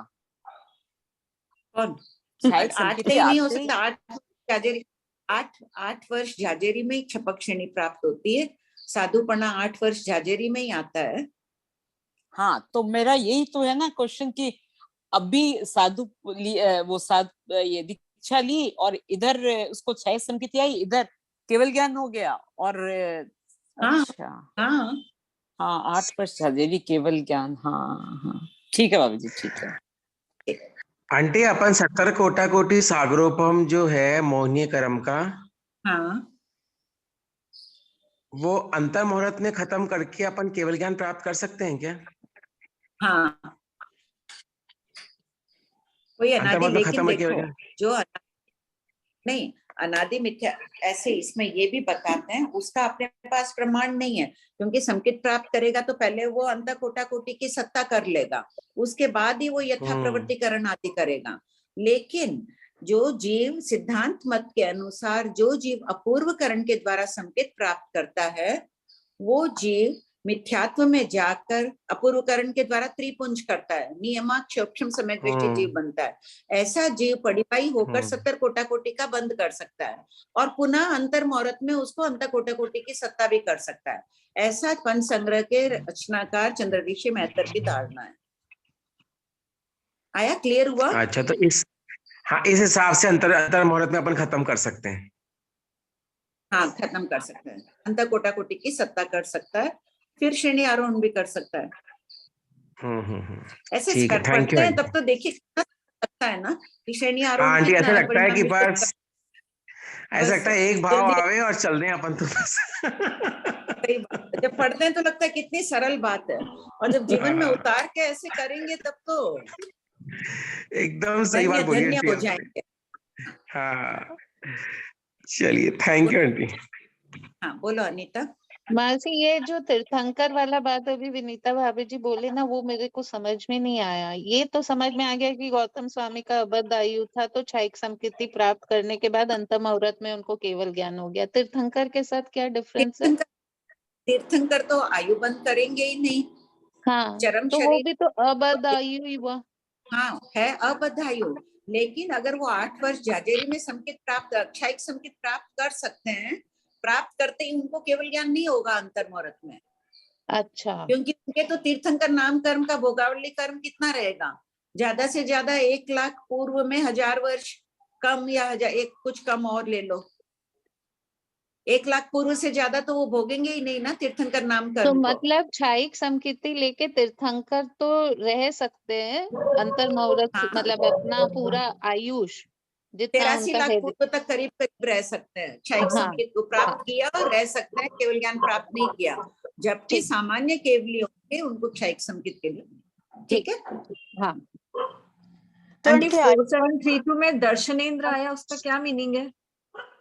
S2: कौन? 8 नहीं हो सकता, 8 वर्ष जाजेरी में ही छपक श्रेणी प्राप्त होती है, साधुपना 8 वर्ष जाजेरी में ही आता है।
S18: हाँ, तो मेरा यही तो है ना क्वेश्चन कि अभी साधु वो ये दीक्षा ली और इधर उसको 6 संकेत आई, इधर केवल ज्ञान हो गया। और अच्छा हाँ 8 वर्ष जाजेरी केवल ज्ञान। हाँ ठीक है बाबू जी, ठीक है।
S16: आंटी अपन 70 कोटा कोटि सागरोपम जो है मोहनीय कर्म का, वो अंतर मुहूर्त में खत्म करके अपन केवल ज्ञान प्राप्त कर सकते हैं क्या?
S2: हाँ, कोई अनादि, लेकिन देखो जो नहीं अनादि मिथ्या, ऐसे इसमें ये भी बताते हैं उसका अपने पास प्रमाण नहीं है, क्योंकि संकेत प्राप्त करेगा तो पहले वो अंत कोटा कोटि की सत्ता कर लेगा, उसके बाद ही वो यथा प्रवृत्तिकरण आदि करेगा। लेकिन जो जीव सिद्धांत मत के अनुसार जो जीव अपूर्व करण के द्वारा संकेत प्राप्त करता है, वो जीव मिथ्यात्व में जाकर अपूर्व करण के द्वारा त्रिपुंज करता है, नियमा क्षोभक्षम समय दृष्टि जीव बनता है। ऐसा जीव परिपाई होकर 70 कोटा कोटि का बंद कर सकता है और पुनः अंतर मुहूर्त में उसको अंत कोटा कोटि की सत्ता भी कर सकता है। ऐसा पंच संग्रह के रचनाकार चंद्रऋषि महतर की धारणा है। आया, क्लियर हुआ?
S16: अच्छा, तो इस हिसाब से अंतर मुहूर्त में अपन खत्म कर सकते हैं।
S2: हाँ, खत्म कर सकते हैं, अंत कोटा कोटि की सत्ता कर सकता है, फिर श्रेणी आरोहण भी कर सकता है। ऐसे कर पढ़ते हैं तब तो देखिए कितना अच्छा है ना कि श्रेणी आरोहण।
S16: आंटी ऐसा लगता है कि बस ऐसा लगता है एक भाव आवे और चल रहे हैं अपन तो बस।
S2: जब पढ़ते हैं तो लगता है कितनी सरल बात है, और जब जीवन में उतार के ऐसे करेंगे तब तो
S16: एकदम सही बात बोली
S2: धन्य हो जाएंगे।
S16: हाँ चलिए, थैंक यू आंटी।
S2: हाँ बोलो अनीता।
S7: मानसी, ये जो तीर्थंकर वाला बात अभी विनीता भाभी जी बोले ना, वो मेरे को समझ में नहीं आया। ये तो समझ में आ गया कि गौतम स्वामी का अबद्ध आयु था तो क्षयिक संकेति प्राप्त करने के बाद अंत मुहूर्त में उनको केवल ज्ञान हो गया। तीर्थंकर के साथ क्या डिफरेंस है?
S2: तीर्थंकर तो आयु बंद करेंगे ही नहीं।
S7: हाँ,
S2: चरम
S7: तो वो भी तो अबद्ध आयु ही हुआ।
S2: हाँ, है अबद्ध आयु, लेकिन अगर वो 8 वर्ष जाजेरी में संकेत प्राप्त, क्षयिक संकेत प्राप्त कर सकते हैं, प्राप्त करते ही उनको केवल ज्ञान नहीं होगा अंतर मुहूर्त में।
S7: अच्छा,
S2: क्योंकि उनके तो तीर्थंकर नाम कर्म का भोगावली कर्म कितना रहेगा? ज्यादा से ज्यादा 1 लाख पूर्व में 1000 वर्ष कम, या एक कुछ कम और ले लो, 1 लाख पूर्व से ज्यादा तो वो भोगेंगे ही नहीं ना तीर्थंकर नाम कर्म।
S7: तो मतलब क्षयिक संकेति लेके तीर्थंकर तो रह सकते हैं अंतर मुहूर्त, मतलब अपना पूरा आयुष जितना
S2: 83 लाख पूर्व तक करीब करीब रह सकते हैं। क्षयिक संकेत को प्राप्त किया और रह सकते हैं, केवल ज्ञान प्राप्त नहीं किया, जबकि सामान्य केवली होंगे उनको क्षयिक संकेत के लिए। ठीक है।
S7: हाँ,
S15: तो 4732 में दर्शनेंद्र आया, उसका क्या मीनिंग है?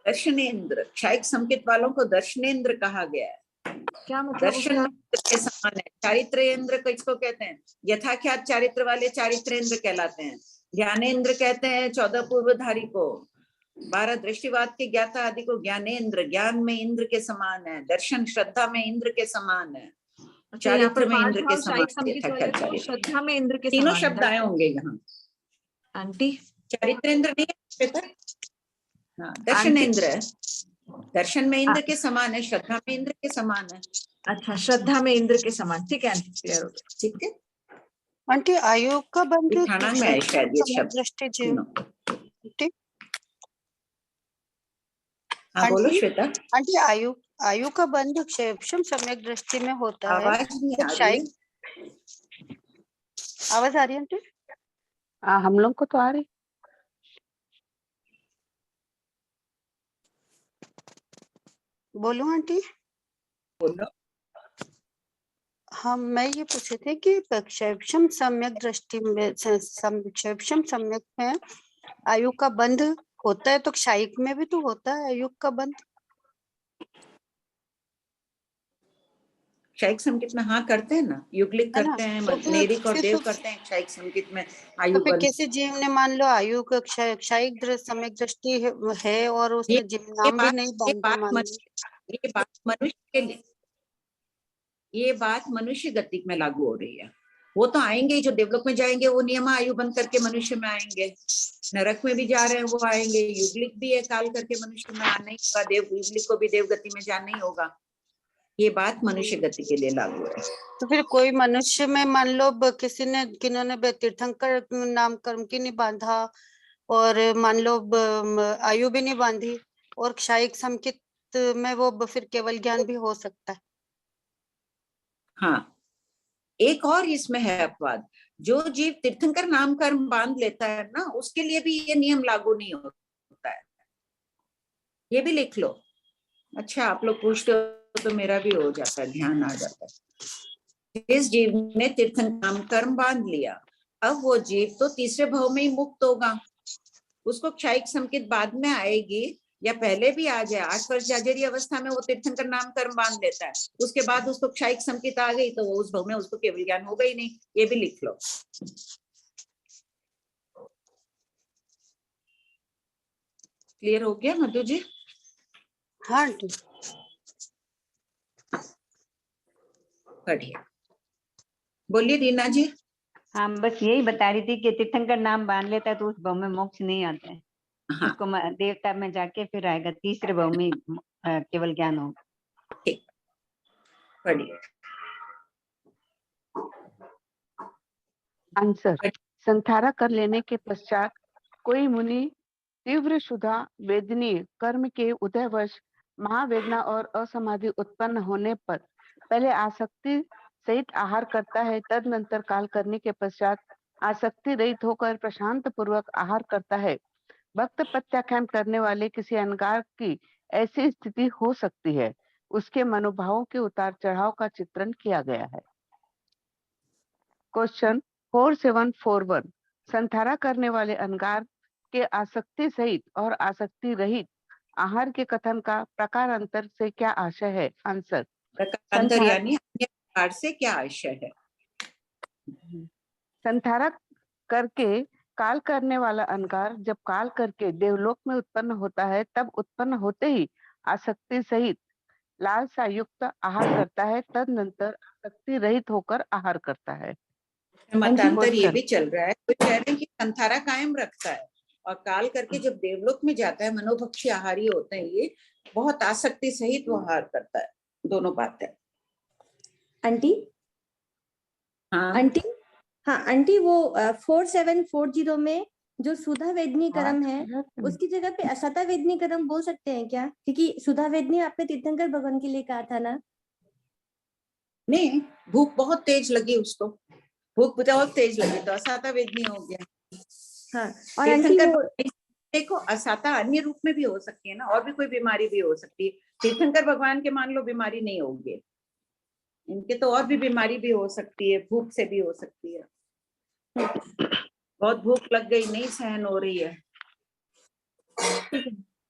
S2: दर्शनेंद्र, क्षयिक संकेत वालों को दर्शनेंद्र कहा गया है।
S15: क्या मतलब?
S2: दर्शन के समान है। चारित्रेंद्र किसको कहते हैं? यथाख्यात चारित्र वाले चारित्रेंद्र कहलाते हैं। ज्ञानेंद्र कहते हैं 14 पूर्वधारी को, 12 दृष्टिवाद के ज्ञाता आदि को ज्ञानेंद्र, ज्ञान में इंद्र के समान है। दर्शन श्रद्धा में इंद्र के समान है।
S15: अच्छा, यहाँ पर
S2: चारित्र में
S15: 5
S2: इंद्र के
S15: भाव
S2: समान
S15: शायिक
S2: थे,
S15: संकेत वाले तो
S2: चारित्र।
S15: श्रद्धा में इंद्र के
S2: तीनों
S15: समान
S2: शब्द आए होंगे यहाँ।
S15: आंटी
S2: चारित्र इंद्र नहीं है श्वेता? हाँ, दर्शन इंद्र है। दर्शन में इंद्र के समान है, श्रद्धा में इंद्र के समान है।
S15: अच्छा, श्रद्धा में इंद्र के समान, ठीक है आंटी, क्लियर हो गया।
S2: ठीक है
S12: आंटी आयोग का बंध
S2: दिखाना में है शायद ये शब्द
S12: दृष्टि जीव।
S2: तीनों।
S12: आंटी
S2: हाँ बोलो श्वेता।
S12: आंटी आयु का बंध क्षेपम सम्यक दृष्टि में होता है।
S2: आवाज नहीं आ रही है।
S12: आवाज आ रही है आंटी?
S6: हम लोग को तो आ रही।
S12: बोलो आंटी।
S2: बोलो।
S12: हाँ, मैं ये पूछे थे कि क्षेपम सम्यक दृष्टि में, क्षेपम सम्यक में आयु का बंध होता है, तो क्षायिक में भी तो होता है आयु का बंध।
S2: क्षायिक संकेत में हाँ करते हैं ना, युगलिक करते हैं,
S12: तो
S2: नेरिक और
S12: फिर
S2: देव
S12: तो-
S2: करते हैं क्षायिक संकेत में
S12: तो
S2: आयु
S12: फिर
S2: बंध।
S12: किसी जीव ने मान लो आयु का क्षायिक सम्यक दृष्टि है और उसने जीव नाम भी नहीं बांधा, मान लो।
S2: ये बात मनुष्य के लिए, ये बात मनुष्य गति में लागू हो रही है। वो तो आएंगे जो देवलोक में जाएंगे, वो नियम आयु बंद करके मनुष्य में आएंगे। नरक में भी जा रहे हैं वो आएंगे। युगलिक भी है, काल करके मनुष्य में आना ही होगा। देव युगलिक को भी देव गति में जाना ही होगा। ये बात मनुष्य गति के लिए लागू है।
S12: तो फिर कोई मनुष्य में मान लो किसी ने, किन्होंने तीर्थंकर नाम कर्म की नहीं बांधा और मान लो आयु भी नहीं बांधी, और क्षायिक संकित में वो फिर केवल ज्ञान भी हो सकता है।
S2: हाँ, एक और इसमें है अपवाद। जो जीव तीर्थंकर नाम कर्म बांध लेता है ना, उसके लिए भी ये नियम लागू नहीं होता है। ये भी लिख लो। अच्छा, आप लोग पूछते हो तो मेरा भी हो जाता है, ध्यान आ जाता है। जिस जीव ने तीर्थंकर नाम कर्म बांध लिया, अब वो जीव तो तीसरे भाव में ही मुक्त होगा। उसको क्षायिक संकेत बाद में आएगी या पहले भी आ जाए। 8 वर्ष जाजेरी अवस्था में वो तीर्थंकर नाम कर्म बांध लेता है, उसके बाद उसको क्षायिक संकेत आ गई तो वो उस भाव में उसको केवल ज्ञान होगा ही नहीं। ये भी लिख लो। क्लियर हो गया मधु जी?
S12: हाँ,
S2: बढ़िया। बोलिए रीना जी।
S11: हाँ, बस यही बता रही थी कि तीर्थंकर नाम बांध लेता है तो उस भाव में मोक्ष नहीं आता है।
S2: हाँ।
S11: उसको देवता में जाके फिर आएगा, तीसरे भाव में केवल ज्ञान होगा।
S2: ठीक, बढ़िया।
S6: आंसर, संथारा कर लेने के पश्चात कोई मुनि तीव्र शुद्धा वेदनीय कर्म के उदयवश महावेदना और असमाधि उत्पन्न होने पर पहले आसक्ति सहित आहार करता है, तदनंतर काल करने के पश्चात आसक्ति रहित होकर प्रशांत पूर्वक आहार करता है। भक्त प्रत्याख्यान करने वाले किसी अनगार की ऐसी स्थिति हो सकती है। उसके मनोभावों के उतार चढ़ाव का चित्रण किया गया है। क्वेश्चन 4741, संथारा करने वाले अनगार के आसक्ति सहित और आसक्ति रहित आहार के कथन का प्रकार अंतर से क्या आशय है? आंसर,
S2: अंतर यानी अन्य प्रकार से क्या आशय है?
S6: संथारा करके काल करने वाला अनगार जब काल करके देवलोक में उत्पन्न होता है, तब उत्पन्न होते ही आसक्ति सहित लालसा युक्त आहार करता है, तदनंतर आसक्ति रहित होकर आहार करता है।
S2: मतांतर ये भी चल रहा है। तो कह रहे हैं कि संथारा कायम रखता है और काल करके जब देवलोक में जाता है, मनोभक्षी आहारी होते हैं ये, बहुत आसक्ति सहित वो आहार करता है। दोनों बात है।
S14: आंटी,
S2: हाँ
S14: आंटी, हाँ आंटी, वो 4740 में जो सुधा वेदनी कर्म है, उसकी जगह पे असता वेदनी कर्म बोल सकते हैं क्या? क्योंकि सुधा वेदनी आपने तीर्थंकर भगवान के लिए कहा था ना।
S2: नहीं, भूख बहुत तेज लगी उसको, भूख बहुत तेज लगी तो असाता वेदनी हो गया।
S14: हाँ, और आंटी वो
S2: देखो, असाता अन्य रूप में भी हो सकती है ना, और भी कोई बीमारी भी हो सकती है। तीर्थंकर भगवान के मान लो बीमारी नहीं होगी, इनके तो और भी बीमारी भी हो सकती है, भूख से भी हो सकती है। बहुत भूख लग गई, नहीं सहन हो रही है।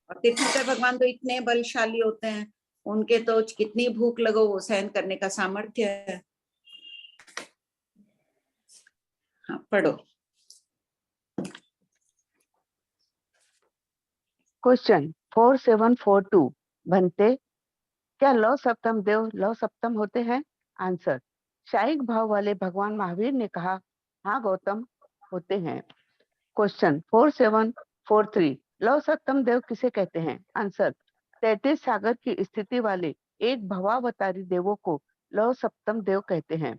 S2: और तीर्थंकर भगवान तो इतने बलशाली होते हैं, उनके तो कितनी भूख लगो वो सहन करने का सामर्थ्य है। हाँ, पढ़ो।
S6: क्वेश्चन 4742, बनते क्या लव सप्तम देव लव सप्तम होते हैं? आंसर, शायिक भाव वाले भगवान महावीर ने कहा, हाँ गौतम, होते हैं। क्वेश्चन 4743, लव सप्तम देव किसे कहते हैं? आंसर, 33 सागर की स्थिति वाले एक भवावतारी देवों को लव सप्तम देव कहते हैं।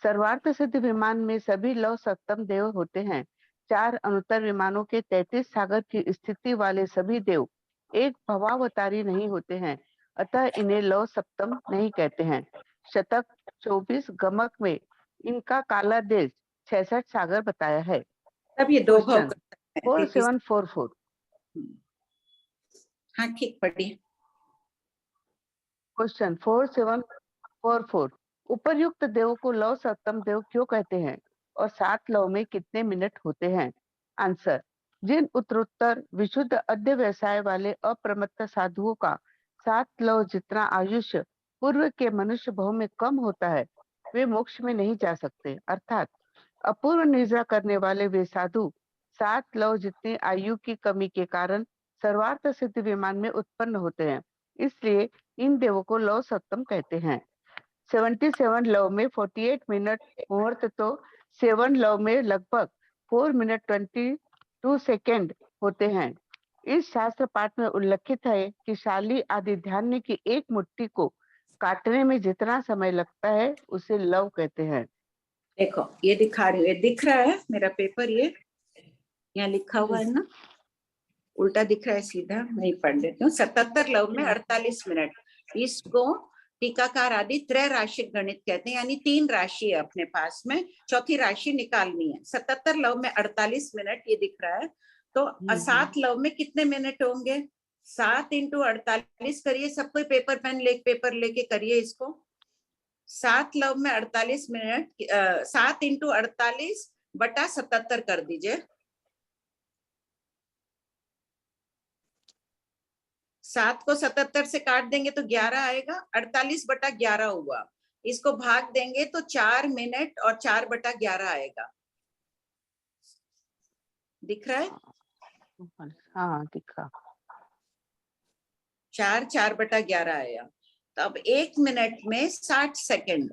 S6: सर्वार्थ सिद्ध विमान में सभी लव सप्तम देव होते हैं। 4 अनुत्तर विमानों के 33 सागर की स्थिति वाले सभी देव एक भवावतारी नहीं होते हैं, अतः इन्हें लव सप्तम नहीं कहते हैं। शतक 24 गमक में इनका काला देश 66 सागर बताया है।
S2: तब ये दो भाव
S6: 4744।
S2: हाँ ठीक पढ़िए।
S6: क्वेश्चन 4744, उपर्युक्त देव को लव सप्तम देव क्यों कहते हैं और 7 लव में कितने मिनट होते हैं? आंसर, जिन उत्तरोत्तर विशुद्ध अद्य व्यवसाय वाले अप्रमत्त साधुओं का 7 लव जितना आयुष्य पूर्व के मनुष्य भाव में कम होता है, वे मोक्ष में नहीं जा सकते। अर्थात अपूर्व निद्रा करने वाले वे साधु 7 लव जितनी आयु की कमी के कारण सर्वार्थ सिद्ध विमान में उत्पन्न होते हैं, इसलिए इन देवों को लव सप्तम कहते हैं। 77 लव में 48 मिनट मुहूर्त तो 7 लव में लगभग 4 मिनट 22 सेकेंड होते हैं। इस शास्त्र पाठ में उल्लेखित है कि शाली आदि ध्यान की एक मुट्ठी को काटने में जितना समय लगता है उसे लव कहते हैं।
S2: देखो ये दिखा रही है, दिख रहा है मेरा पेपर, ये यहाँ लिखा हुआ है ना, उल्टा दिख रहा है सीधा, मैं पढ़ देती हूँ। 77 लव में 48 मिनट, इसको टीकाकार आदि त्रय राशिक गणित कहते हैं, यानी 3 राशि है अपने पास में, चौथी राशि निकालनी है। 77 लव में 48 मिनट ये दिख रहा है, तो 7 लव में कितने मिनट होंगे? 7 × 48 करिए, सब कोई पेपर लेके करिए इसको। 7 लव में 48 मिनट, 7 × 48 बटा 77 कर दीजिए। 7 को 77 से काट देंगे तो 11 आएगा, 48 बटा 11 हुआ। इसको भाग देंगे तो 4 मिनट और 4 बटा 11 आएगा। दिख रहा है?
S6: हाँ दिख रहा।
S2: 4 बटा 11 आया। तो अब 1 मिनट में 60 सेकेंड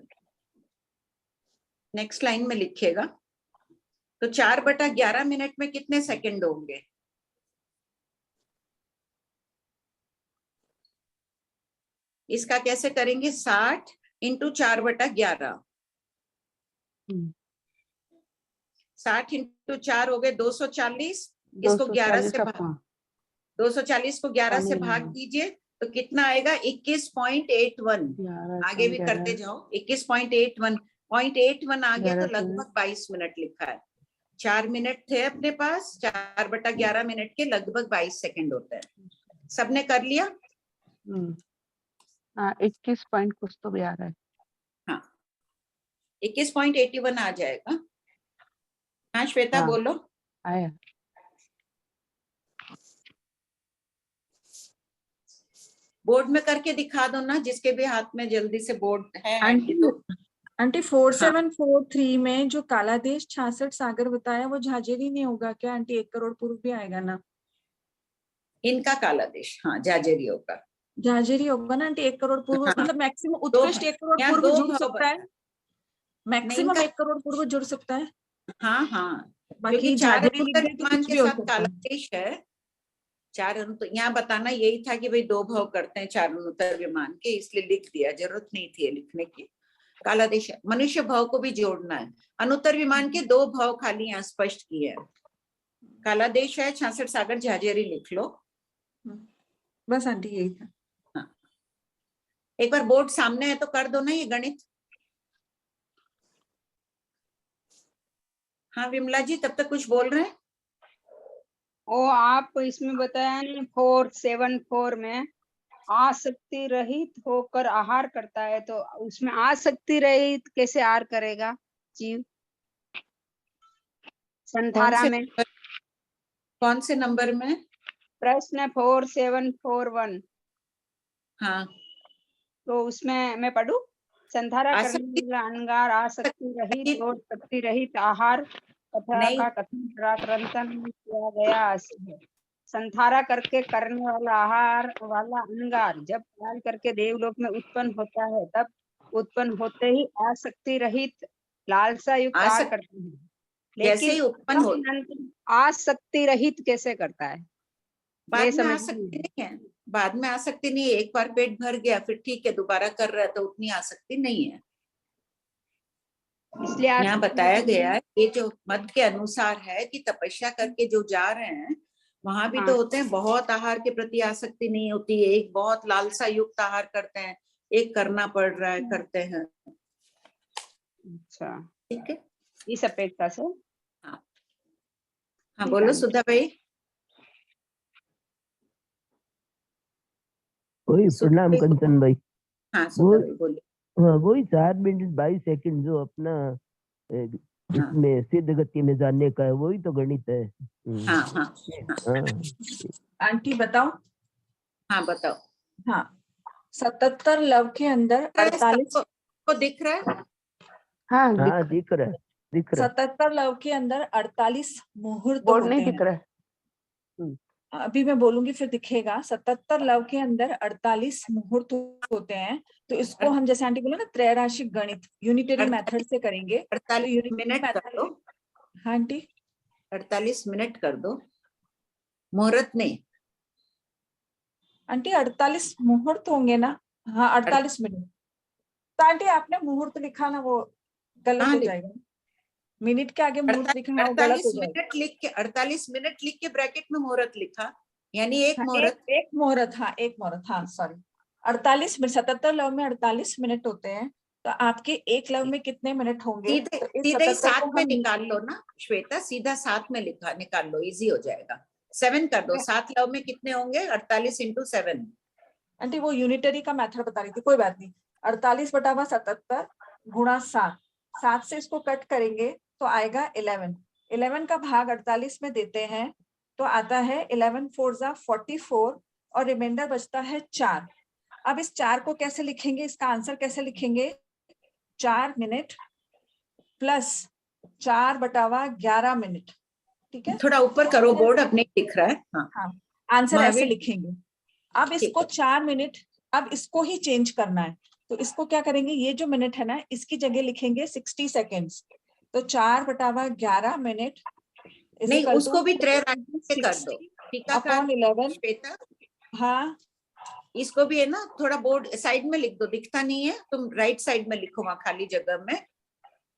S2: नेक्स्ट लाइन में लिखिएगा। तो 4 बटा 11 मिनट में कितने सेकेंड होंगे? इसका कैसे करेंगे? 60 × 4 बटा 11, 60 × 4 हो गए 240। इसको 11 से 240 को 11 से भाग दीजिए तो कितना आएगा? 21.81। आगे भी करते जाओ। 21.81 0.81 आ गया तो लगभग 22 मिनट लिखा है। 4 मिनट थे अपने पास, 4 बटा 11 मिनट के लगभग 22 सेकंड होते हैं। सबने कर लिया?
S6: 21 पॉइंट कुछ तो भी आ रहा है।
S2: हाँ 21.81 आ जाएगा। हाँ श्वेता बोलो।
S6: आया।
S2: बोर्ड में करके दिखा दो ना, जिसके भी हाथ में जल्दी से बोर्ड है।
S15: आंटी 4743 में जो काला देश 66 सागर बताया वो झाजेरी नहीं होगा क्या आंटी? 1 करोड़ पूर्व भी आएगा ना?
S2: इनका काला देश हाँ झाजेरी होगा।
S15: झाजेरी होगा ना आंटी? 1 करोड़ पूर्व मतलब मैक्सिमम उत्कृष्ट 1 करोड़ पूर्व जुड़ सकता है, मैक्सिमम 1 करोड़ पूर्व जुड़ सकता है।
S2: हाँ हाँ,
S15: बाकी
S2: झाजेरी विमान के साथ काला देश है। 4 यहाँ बताना यही था कि भाई 2 भाव करते हैं 4 अनुत्तर विमान के, इसलिए लिख दिया, जरूरत नहीं थी लिखने की। काला देश है, मनुष्य भाव को भी जोड़ना है। अनुत्तर विमान के 2 भाव खाली यहाँ स्पष्ट किए हैं। काला देश है, 66 सागर, झाजेरी लिख लो
S15: बस आंटी, यही था।
S2: हाँ एक बार बोर्ड सामने है तो कर दो ना ये गणित। हाँ विमला जी तब तक कुछ बोल रहे हैं?
S19: ओ आप इसमें बताया 474 में आसक्ति रहित होकर आहार करता है, तो उसमें आसक्ति रहित कैसे आहार करेगा जीव? संधारा में
S2: कौन से नंबर में?
S19: प्रश्न 4741।
S2: हाँ
S19: तो उसमें मैं पढ़ूं? संधारा करने वाला अंगार आसक्ति रहित और शक्ति रहित आहार कथा का कथन प्राकृतन में किया गया है। संधारा करके करने वाला आहार वाला अंगार जब पाल करके देवलोक में उत्पन्न होता है, तब उत्पन्न होते ही आसक्ति रहित लालसा युक्त आहार करते हैं,
S2: जैसे ही उत्पन्न हो
S19: आसक्ति रहित कैसे करता है?
S2: बाद में आसक्ति नहीं है, बाद में आसक्ति नहीं है। एक बार पेट भर गया फिर ठीक है, दोबारा कर रहा है तो उतनी आसक्ति नहीं है।
S19: इसलिए
S2: यहाँ बताया गया है ये जो मत के अनुसार है कि तपस्या करके जो जा रहे हैं वहां भी तो होते हैं, बहुत आहार के प्रति आसक्ति नहीं होती है, एक बहुत लालसा युक्त आहार करते हैं, एक करना पड़ रहा है करते हैं।
S19: अच्छा
S2: ठीक है,
S19: इस अपेक्षा से।
S2: हाँ बोलो सुधा भाई।
S20: वही प्रणाम कंचन भाई।
S2: हाँ सुधा भाई बोलिए।
S20: हाँ वही 4 मिनट 22 सेकंड जो अपना इसमें सिद्ध गति में जाने का है, वही तो गणित है।
S2: हाँ हाँ
S15: आंटी बताओ।
S2: हाँ बताओ।
S15: हाँ 77 लव के अंदर 48
S2: को दिख रहा है।
S20: हाँ दिख रहा है, दिख रहा है।
S15: 77 लव के अंदर 48 मुहूर्त
S6: बोर्ड
S15: होते
S6: नहीं
S15: हैं।
S6: दिख रहा है।
S15: अभी मैं बोलूंगी फिर दिखेगा। 77 लव के अंदर 48 मुहूर्त होते हैं, तो इसको हम जैसे आंटी बोला ना त्रैराशिक गणित यूनिटरी मेथड से करेंगे।
S2: 48 मिनट कर दो।
S15: हाँ आंटी
S2: 48 मिनट कर दो, मुहूर्त नहीं
S15: आंटी 48 मुहूर्त होंगे ना। हाँ 48 मिनट। तो आंटी आपने मुहूर्त लिखा ना, वो गलत हो जाएगा। मिनट के आगे मुहूर्त लिखना वो गलत हो जाएगा।
S2: 48 मिनट लिख के 48 मिनट लिख के ब्रैकेट में मुहूर्त लिखा, यानी एक मुहूर्त।
S15: एक मुहूर्त, हाँ एक मुहूर्त, हाँ सॉरी 48 मिनट। 77 लव में 48 मिनट होते हैं, तो आपके एक लव में कितने मिनट होंगे?
S2: सीधे सीधे 7 में निकाल लो ना श्वेता, सीधा 7 में लिखा निकाल लो, इजी हो जाएगा। 7 कर दो, 7 लव में कितने होंगे? 48 × 7।
S15: आंटी वो यूनिटरी का मेथड बता रही थी, कोई बात नहीं। 48/77 गुणा 7, 7 से इसको कट करेंगे तो आएगा 11। 11 का भाग 48 में देते हैं तो आता है 11 4 = 44 और रिमाइंडर बचता है 4। अब इस 4 को कैसे लिखेंगे, इसका आंसर कैसे लिखेंगे? 4 मिनट प्लस 4/11 मिनट। ठीक है,
S2: थोड़ा ऊपर करो बोर्ड, अपने दिख रहा है।
S15: हाँ आंसर ऐसे लिखेंगे। अब इसको 4 मिनट, अब इसको ही चेंज करना है, तो इसको क्या करेंगे, ये जो मिनट है ना इसकी जगह लिखेंगे 60 सेकेंड्स। तो 4/11 मिनट
S2: नहीं, उसको भी त्रैराशिक से कर दो।
S15: अपॉन 11
S2: श्वेता।
S15: हाँ
S2: इसको भी है ना, थोड़ा बोर्ड साइड में लिख दो, दिखता नहीं है, तुम राइट साइड में लिखो, वहां खाली जगह में।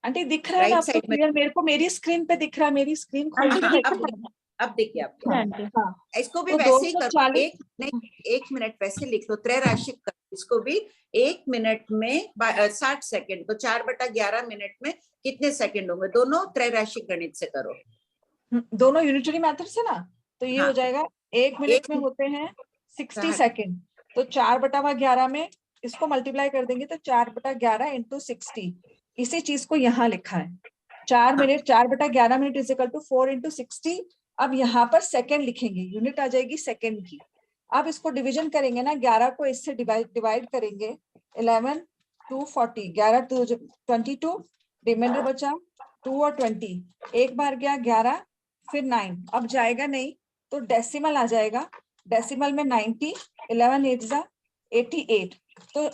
S15: आंटी दिख रहा है ना आपको क्लियर? मेरे को मेरी स्क्रीन पे दिख रहा है, मेरी स्क्रीन खोल
S2: अब देखिए आपको।
S15: हाँ
S2: इसको भी
S15: तो
S2: वैसे ही करो, एक मिनट वैसे लिख लो, त्रैराशिक कर। इसको भी 1 मिनट में 60 सेकंड, तो 4/11 मिनट में कितने सेकंड होंगे? दोनों त्रैराशिक गणित से करो,
S15: दोनों यूनिटरी मेथड से ना। तो ये हो जाएगा 1 मिनट में होते हैं 60 सेकंड, तो 4/11 में इसको मल्टीप्लाई कर देंगे तो 4/11 × 60। इसी चीज को यहाँ लिखा है 4 मिनट, 4/11 मिनट = 4 × 60। अब यहाँ पर सेकंड लिखेंगे, यूनिट आ जाएगी सेकंड की। अब इसको डिवीजन करेंगे ना, 11 को इससे डिवाइड करेंगे। 11 2 40, 11 2 22, रिमाइंडर बचा 2 और 20। एक बार गया 11, फिर 9, अब जाएगा नहीं तो डेसिमल आ जाएगा। डेसिमल में 90, 11 8 = 88, तो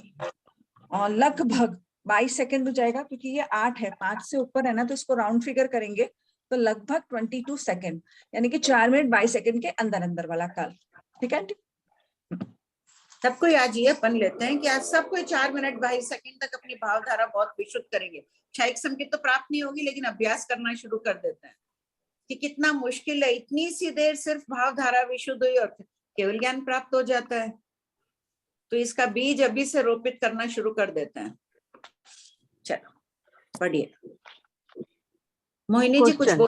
S15: लगभग 22 सेकंड हो जाएगा, क्योंकि ये 8 है, 5 से ऊपर है ना, तो इसको राउंड फिगर करेंगे तो लगभग 22 सेकंड, यानी कि 4 मिनट 22 सेकंड के अंदर अंदर वाला काल। ठीक है,
S2: सबको आज ये अपन लेते हैं कि आज सब कोई 4 मिनट 22 सेकंड तक अपनी भावधारा बहुत विशुद्ध करेंगे। क्षयिक संकेत तो प्राप्त नहीं होगी, लेकिन अभ्यास करना शुरू कर देते हैं कि कितना मुश्किल है, इतनी सी देर सिर्फ भावधारा विशुद्ध हुई और केवल ज्ञान प्राप्त हो जाता है। तो इसका बीज अभी से रोपित करना शुरू कर देते हैं। चलो पढ़िए मोहिनी जी कुछ बोल।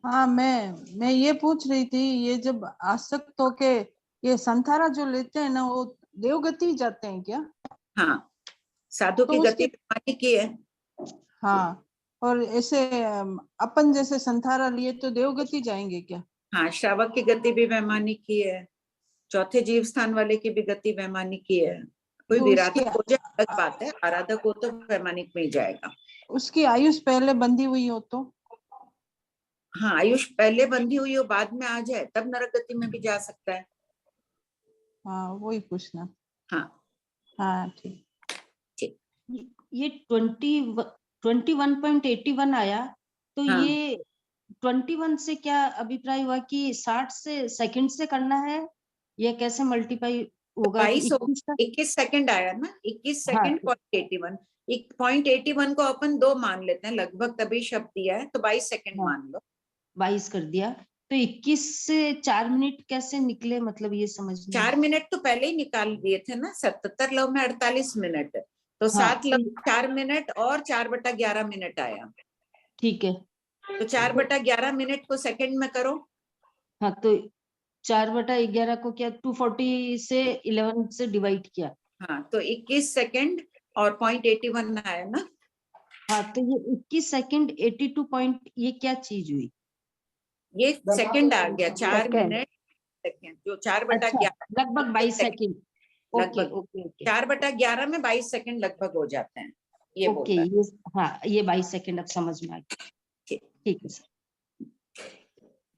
S21: हाँ मैं ये पूछ रही थी, ये जब आसक्त होके ये संथारा जो लेते हैं ना, वो देवगति जाते हैं क्या?
S2: हाँ, साधु की गति बेमानी की है।
S21: हाँ, और ऐसे अपन जैसे संथारा लिए तो देवगति जाएंगे क्या?
S2: हाँ, श्रावक की गति भी बेमानी की है, चौथे जीव स्थान वाले की भी गति बेमानी की है। कोई
S21: तो
S2: विराधक हो जाए अलग बात है, आराधक हो तो वैमानिक में ही जाएगा।
S21: उसकी आयुष पहले बंधी हुई हो तो?
S2: हाँ, आयुष पहले बंधी हुई हो बाद में आ जाए तब नरक गति में भी जा सकता है।
S21: हाँ वही पूछना।
S2: हाँ
S21: हाँ ठीक।
S13: ये 21.81 आया, तो
S2: हाँ।
S13: ये 21 से क्या अभिप्राय हुआ कि 60 से सेकंड से करना है, या कैसे मल्टीप्लाई होगा कि
S2: 21 सेकंड आया ना, 21
S13: हाँ,
S2: सेकंड 0.81, 0.81 को अपन 2 मान लेते हैं लगभग, तभी शब्द दिया है तो 22 सेकंड
S13: हाँ,
S2: मान लो।
S13: 22 कर दिया, तो 21 से 4 मिनट कैसे निकले, मतलब ये समझ में
S2: 4 मिनट तो पहले ही निकाल दिए थे ना, 77 लव में 48 मिनट, तो
S13: हाँ,
S2: 7 लव 4 मिनट और 4/11 मिनट आया।
S13: ठीक है,
S2: तो 4/11 मिनट को सेकंड में करो।
S13: हाँ, तो 4/11 को क्या 240 से 11 से डिवाइड किया।
S2: हाँ, तो 21 सेकंड और 0.81 आया ना।
S13: हाँ, तो ये 21 सेकंड 82 पॉइंट, ये क्या चीज हुई?
S2: ये सेकंड आ गया, 4
S13: सेकंड।
S2: मिनट सेकंड, जो 4/11
S13: अच्छा, लगभग 22 सेकंड। ओके,
S2: लगभग
S13: ओके, ओके,
S2: 4/11 में 22 सेकंड लगभग हो जाते हैं, ये
S13: ओके,
S2: बोलता है।
S13: ये हाँ, ये 22 सेकंड अब समझ में आ गया। ठीक है सर।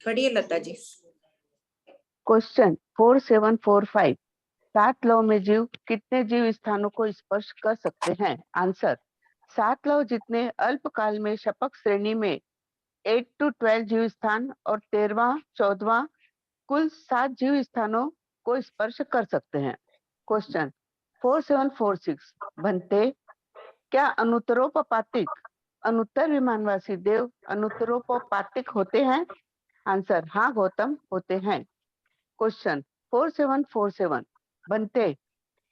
S2: पढ़िए लता जी।
S6: क्वेश्चन 4745, 7 लव में जीव कितने जीव स्थानों को स्पर्श कर सकते हैं? आंसर, 7 लव जितने अल्पकाल में शपक श्रेणी में 8 to 12 जीव स्थान और 13वां 14वां कुल 7 जीव स्थानों को स्पर्श कर सकते हैं। क्वेश्चन 4746, बनते क्या अनुत्तरोपपातिक अनुत्तर विमानवासी देव अनुत्तरोपपातिक होते हैं? आंसर, हाँ गौतम, होते हैं। क्वेश्चन 4747, बनते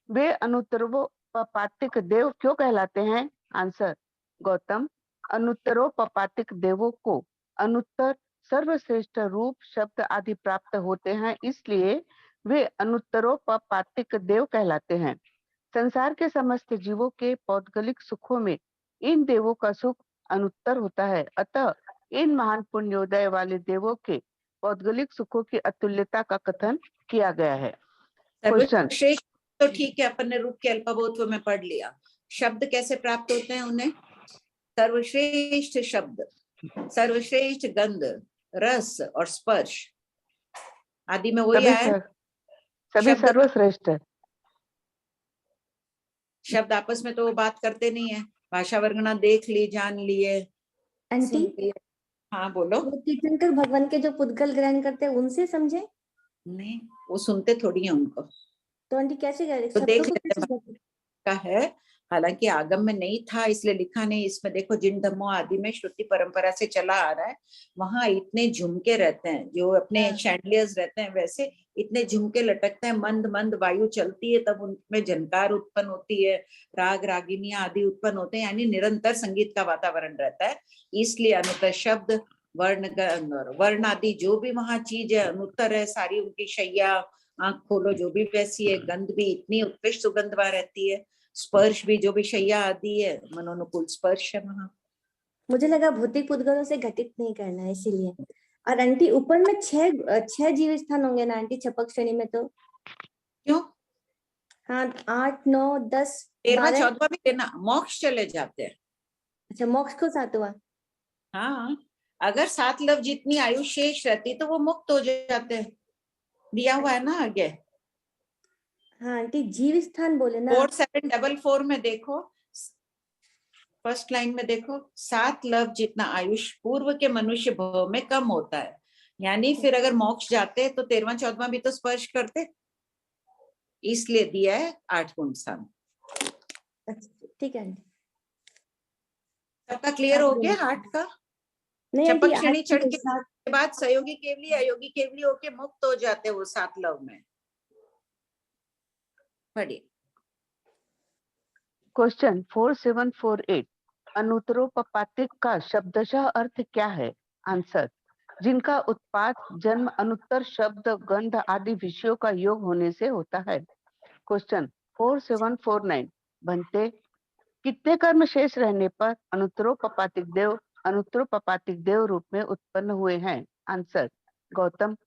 S6: वे अनुत्तरोपपातिक देव क्यों कहलाते हैं? आंसर, गौतम, अनुत्तरोपपातिक देवों को अनुत्तर सर्वश्रेष्ठ रूप शब्द आदि प्राप्त होते हैं, इसलिए वे अनुत्तरोपपातिक देव कहलाते हैं। संसार के समस्त जीवों के पौद्गलिक सुखों में इन देवों का सुख अनुत्तर होता है, अतः इन महान पुण्योदय वाले देवों के पौद्गलिक सुखों की अतुल्यता का कथन किया गया है। क्वेश्चन,
S2: सर्वश्रेष्ठ तो ठीक है, अपन ने रूप के अल्पबोधत्व में पढ़ लिया। शब्द कैसे प्राप्त होते हैं उन्हें? सर्वश्रेष्ठ शब्द, सर्वश्रेष्ठ गंध, रस और स्पर्श आदि में वही आया।
S6: सभी सर्वश्रेष्ठ है।
S2: शब्द आपस में तो वो बात करते नहीं है, भाषा वर्गना देख ली, जान लिए,
S14: आंटी,
S2: सुन लिए। हाँ बोलो।
S14: वो तीर्थंकर भगवान के जो पुद्गल ग्रहण करते हैं उनसे समझे?
S2: नहीं, वो सुनते थोड़ी है उनको,
S14: तो आंटी कैसे करें?
S2: तो देख
S14: शब्दों को
S2: लेते
S14: कैसे करें?
S2: का है, हालांकि आगम में नहीं था इसलिए लिखा नहीं। इसमें देखो, जिन धर्मों आदि में श्रुति परंपरा से चला आ रहा है, वहां इतने झुमके रहते हैं, जो अपने शैंडलियर्स रहते हैं वैसे इतने झुमके लटकते हैं, मंद मंद वायु चलती है तब उनमें झनकार उत्पन्न होती है, राग रागिनियां आदि उत्पन्न होते हैं, यानी निरंतर संगीत का वातावरण रहता है। इसलिए अनुत्तर शब्द, वर्ण, वर्ण आदि जो भी वहां चीज है अनुत्तर है सारी। उनकी शैया, आंख खोलो जो भी वैसी है, गंध भी इतनी उत्कृष्ट सुगंध वहां रहती है, स्पर्श भी जो भी शैया आदि है मनोनुकूल स्पर्श है वहां।
S14: मुझे लगा भौतिक पुद्गलों से घटित नहीं करना है इसीलिए। और आंटी ऊपर में 6 जीव स्थान होंगे ना आंटी छपक श्रेणी में? तो
S2: क्यों?
S14: हाँ, 8, 9, 10,
S2: 13वां
S14: 12।
S2: 14वां भी लेना, मोक्ष चले जाते हैं।
S14: अच्छा, मोक्ष को 7वां।
S2: हाँ, अगर 7 लव जितनी आयु शेष रहती तो वो मुक्त हो जाते हैं, दिया हुआ है ना आगे।
S14: हाँ आंटी, जीव स्थान बोले ना।
S2: 4744 में देखो, फर्स्ट लाइन में देखो, 7 लव जितना आयुष पूर्व के मनुष्य भव में कम होता है, यानी फिर अगर मोक्ष जाते तो 13वां 14वां भी तो स्पर्श करते, इसलिए दिया है 8 गुण स्थान।
S14: ठीक है आंटी,
S2: सबका क्लियर हो गया 8 का?
S14: नहीं आंटी,
S2: चपक श्रेणी
S14: 8
S2: चढ़ के बाद सहयोगी केवली अयोगी केवली होके मुक्त हो जाते वो 7 लव में। पढ़िए।
S6: क्वेश्चन 4748, अनुत्तरोपपातिक का शब्दशः अर्थ क्या है? आंसर, जिनका उत्पाद जन्म अनुत्तर शब्द गंध आदि विषयों का योग होने से होता है। क्वेश्चन 4749, बनते कितने कर्म शेष रहने पर अनुत्तरोपपातिक देव रूप में उत्पन्न हुए हैं? आंसर, गौतम,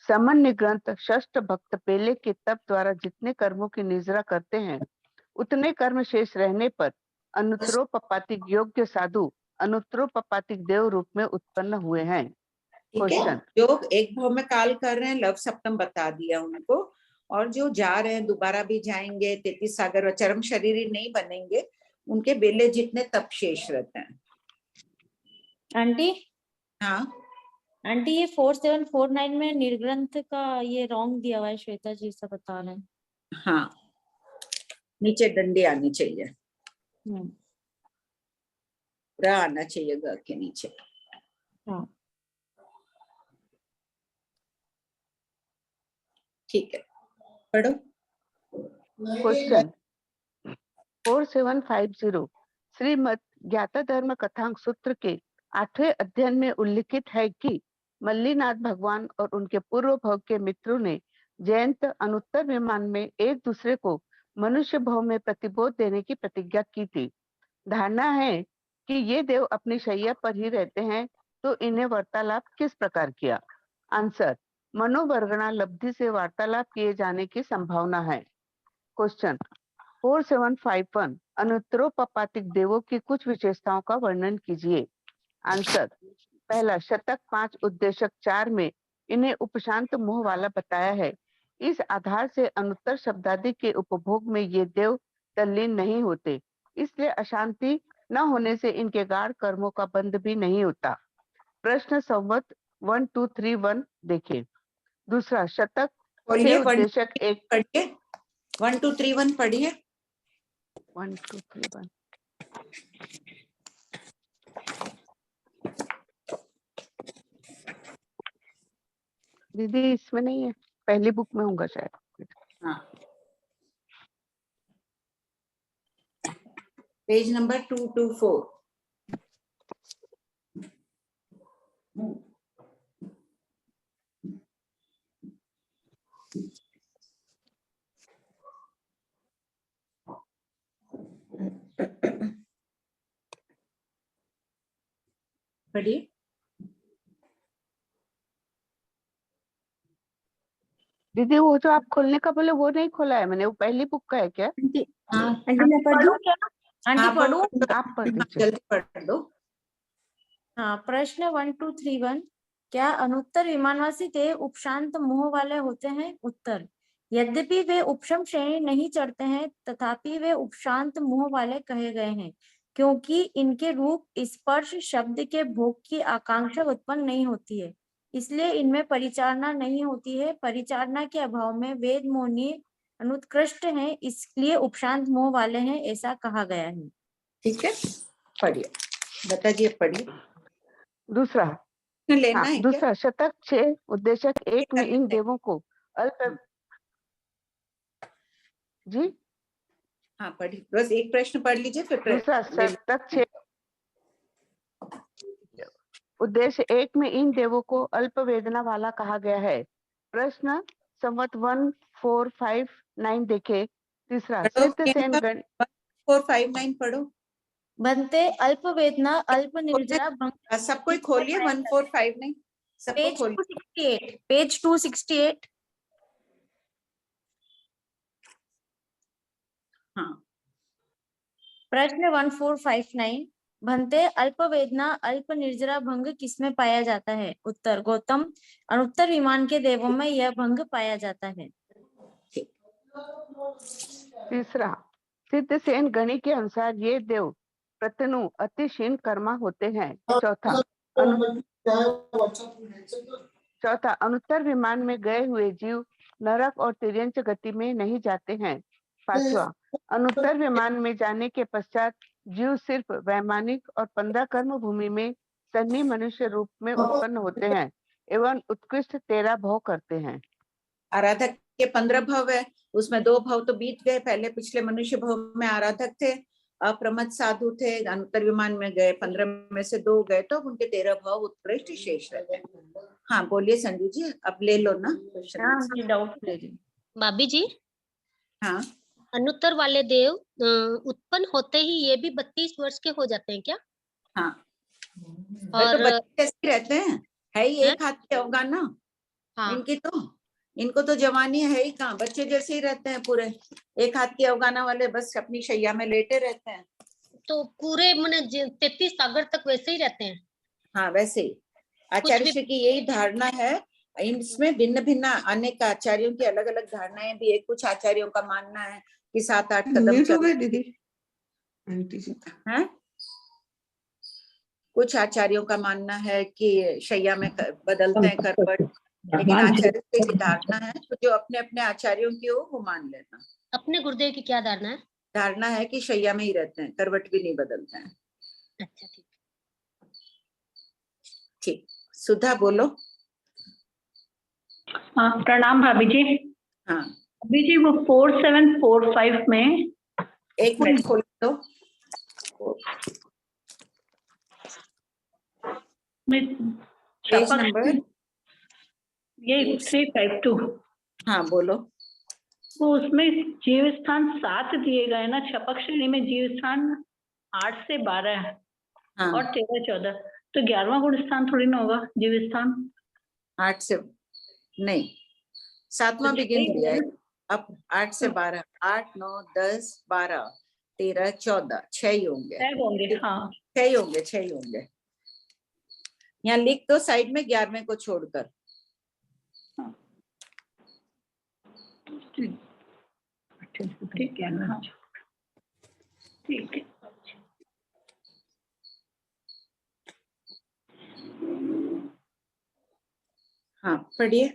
S6: सामान्य ग्रंथ षष्ठ भक्त पेले के तप द्वारा जितने कर्मों की निजरा करते हैं उतने कर्म शेष रहने पर अनुत्तरोपपातिक योग्य साधु अनुत्तरोपपातिक देव रूप में उत्पन्न हुए हैं। क्वेश्चन,
S2: जो एक भाव में काल कर रहे हैं, लव सप्तम बता दिया उनको, और जो जा रहे हैं दोबारा भी जाएंगे 33 सागर और चरम शरीरी नहीं बनेंगे, उनके बेले जितने तप शेष रहते हैं।
S4: आंटी
S2: हाँ
S4: आंटी, ये 4749 में निर्ग्रंथ का ये रॉन्ग दिया हुआ है, श्वेता जी से बता रहे हैं।
S2: हाँ, नीचे डंडी आनी चाहिए, पूरा आना चाहिए ग के नीचे।
S4: हाँ
S2: ठीक है, पढ़ो।
S6: क्वेश्चन 4750 श्रीमद् ज्ञाता धर्म कथांक सूत्र के 8वें अध्ययन में उल्लिखित है कि मल्लीनाथ भगवान और उनके पूर्व भव के मित्रों ने जयंत अनुत्तर विमान में एक दूसरे को मनुष्य भव में प्रतिबोध देने की प्रतिज्ञा की थी। धारणा है कि ये देव अपनी शैया पर ही रहते हैं, तो इन्हें वार्तालाप किस प्रकार किया? आंसर, मनोवर्गणा लब्धि से वार्तालाप किए जाने की संभावना है। क्वेश्चन 4751 अनुत्तरोपातिक देवों की कुछ विशेषताओं का वर्णन कीजिए। आंसर, पहला, शतक 5 उद्देशक 4 में इन्हें उपशांत मोह वाला बताया है। इस आधार से अनुत्तर शब्दादि के उपभोग में ये देव तल्लीन नहीं होते, इसलिए अशांति न होने से इनके गाढ़ कर्मों का बंध भी नहीं होता। प्रश्न संवत 1231 देखें। दूसरा, शतक 6 उद्देशक 1
S2: पढ़िए, 1231 पढ़िए।
S6: 1231 दीदी इसमें नहीं है, पहली बुक में होगा शायद।
S2: हाँ, पेज नंबर 224। पढ़िए।
S6: दीदी वो जो आप खोलने का बोले वो नहीं खोला है मैंने, वो पहली बुक का है क्या?
S14: आंटी मैं पढ़ दूं?
S4: आंटी पढ़ूं?
S6: आप पढ़ दीजिए।
S2: जल्दी पढ़ दो।
S4: हाँ, प्रश्न 1231, क्या अनुत्तर विमानवासी देव उपशांत मोह वाले होते हैं? उत्तर, यद्यपि वे उपशम श्रेणी नहीं चढ़ते हैं, तथापि वे उपशांत मोह वाले कहे गए हैं, क्योंकि इनके रूप स्पर्श शब्द के भोग की आकांक्षा उत्पन्न नहीं होती है, इसलिए इनमें परिचालना नहीं होती है। परिचालना के अभाव में वेद मोहनी अनुत्कृष्ट हैं, इसलिए उपशांत मोह वाले हैं, ऐसा कहा गया है।
S2: ठीक है, पढ़िए, बताइए, पढ़िए।
S6: दूसरा,
S2: लेना है
S6: दूसरा, शतक 6 उद्देशक 1 में इन देवों को अल्प जी
S2: हाँ पढ़िए, बस एक प्रश्न पढ़ लीजिए फिर
S6: दूसरा, शतक 6 उद्देश्य 1 में इन देवों को अल्प वेदना वाला कहा गया है। प्रश्न संवत 1459 देखे। तीसरा, सिद्ध सेन गण
S2: 1459 पढ़ो।
S4: बनते अल्प वेदना अल्प निर्जरा भंग।
S2: सब कोई खोलिए 1459, सबको खोलिए।
S4: पेज 268।
S2: हाँ,
S4: प्रश्न 1459, भंते अल्प वेदना अल्प निर्जरा भंग किसमें पाया जाता है? उत्तर, गौतम अनुत्तर विमान के देवों में यह भंग पाया जाता है।
S6: तीसरा, सिद्ध सेन गणि के अनुसार ये देव प्रतनु अति क्षीण कर्मा होते हैं। चौथा, अनुत्तर विमान में गए हुए जीव नरक और तिर्यंच गति में नहीं जाते हैं। पांचवा, अनुत्तर विमान में जाने के पश्चात जीव सिर्फ वैमानिक और 15 कर्म भूमि में सन्नी मनुष्य रूप में उत्पन्न होते हैं एवं उत्कृष्ट 13 भव करते हैं।
S2: आराधक के 15 भव है, उसमें 2 भव तो बीत गए, पहले पिछले मनुष्य भव में आराधक थे, अप्रमद साधु थे, अनुत्तर विमान में गए, 15 में से 2 गए, तो उनके 13 भव उत्कृष्ट शेष रहते हैं। हाँ बोलिए संजू जी, अब ले लो ना।
S4: हाँ, डाउट ले ली।
S17: भाभी जी,
S2: हाँ,
S17: अनुत्तर वाले देव उत्पन्न होते ही ये भी 32 वर्ष के हो जाते हैं क्या?
S2: हाँ,
S17: और
S2: तो बच्चे कैसे रहते हैं, है ही एक हाथ के अवगान ना।
S17: हाँ,
S2: इनको तो जवानी है ही कहाँ, बच्चे जैसे ही रहते हैं पूरे, एक हाथ के अवगाना वाले बस अपनी शैया में लेटे रहते हैं।
S17: तो पूरे मैंने 33 सागर तक वैसे ही रहते हैं।
S2: हाँ वैसे ही आचार्य श्री की यही धारणा है। इसमें भिन्न भिन्न अनेक आचार्यों की अलग अलग धारणाएं भी है। कुछ आचार्यों का मानना है कि 7-8 कदम
S9: म्यूट हो गए दीदी।
S2: हैं? कुछ आचार्यों का मानना है कि शैया में बदलते हैं करवट, लेकिन आचार्य की धारणा है, तो जो अपने अपने आचार्यों की हो वो मान लेना।
S17: अपने गुरुदेव की क्या धारणा है?
S2: धारणा है कि शैया में ही रहते हैं, करवट भी नहीं बदलते हैं।
S17: अच्छा ठीक।
S2: ठीक, सुधा बोलो।
S1: हाँ, प्रणाम भाभी जी।
S2: हाँ
S1: भाभी जी, वो 4745 में
S2: एक मिनट खोल दो। पेज नंबर
S1: ये 352।
S2: हाँ बोलो।
S1: वो उसमें जीव स्थान 7 दिए गए ना, छपक श्रेणी में जीव स्थान 8 से 12 है।
S2: हाँ।
S1: और 13 14, तो 11वां गुण स्थान थोड़ी ना होगा जीव स्थान।
S2: 8 से नहीं, 7वां बिगिन दिया है। अब 8 से 12, 8 9 10 12 13 14, 6 ही होंगे।
S1: 6 हाँ
S2: 6 ही होंगे, 6 ही होंगे। यहाँ लिख दो साइड में 11वें को छोड़कर।
S1: ठीक है ना, ठीक है।
S2: हाँ पढ़िए।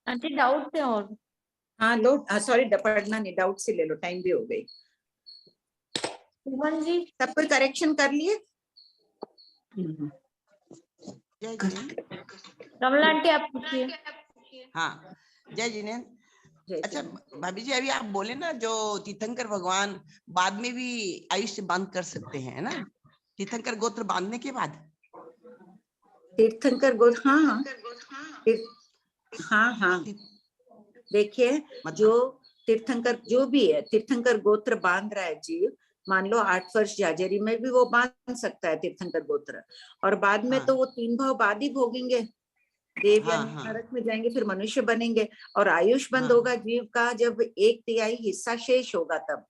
S4: आंटी डाउट थे और
S2: हाँ लो, सॉरी पढ़ना नहीं, डाउट से ले लो, टाइम भी हो गई।
S4: सुमन जी
S2: सब कोई करेक्शन कर लिए?
S4: कमला आंटी आप पूछिए।
S9: हाँ जय जिनेन्द्र। अच्छा भाभी जी, अभी आप बोले ना जो तीर्थंकर भगवान बाद में भी आयुष्य बांध कर सकते हैं, है ना? तीर्थंकर गोत्र बांधने के बाद
S2: तीर्थंकर गोत्र, हाँ हाँ हाँ। देखिए जो तीर्थंकर जो भी है, तीर्थंकर गोत्र बांध रहा है जीव, मान लो 8 वर्ष जाजेरी में भी वो बांध सकता है तीर्थंकर गोत्र, और बाद में तो वो 3 भाव बाद ही भोगेंगे, देव या नरक में जाएंगे, फिर मनुष्य बनेंगे, और आयुष बंद होगा जीव का जब 1/3 हिस्सा शेष होगा तब।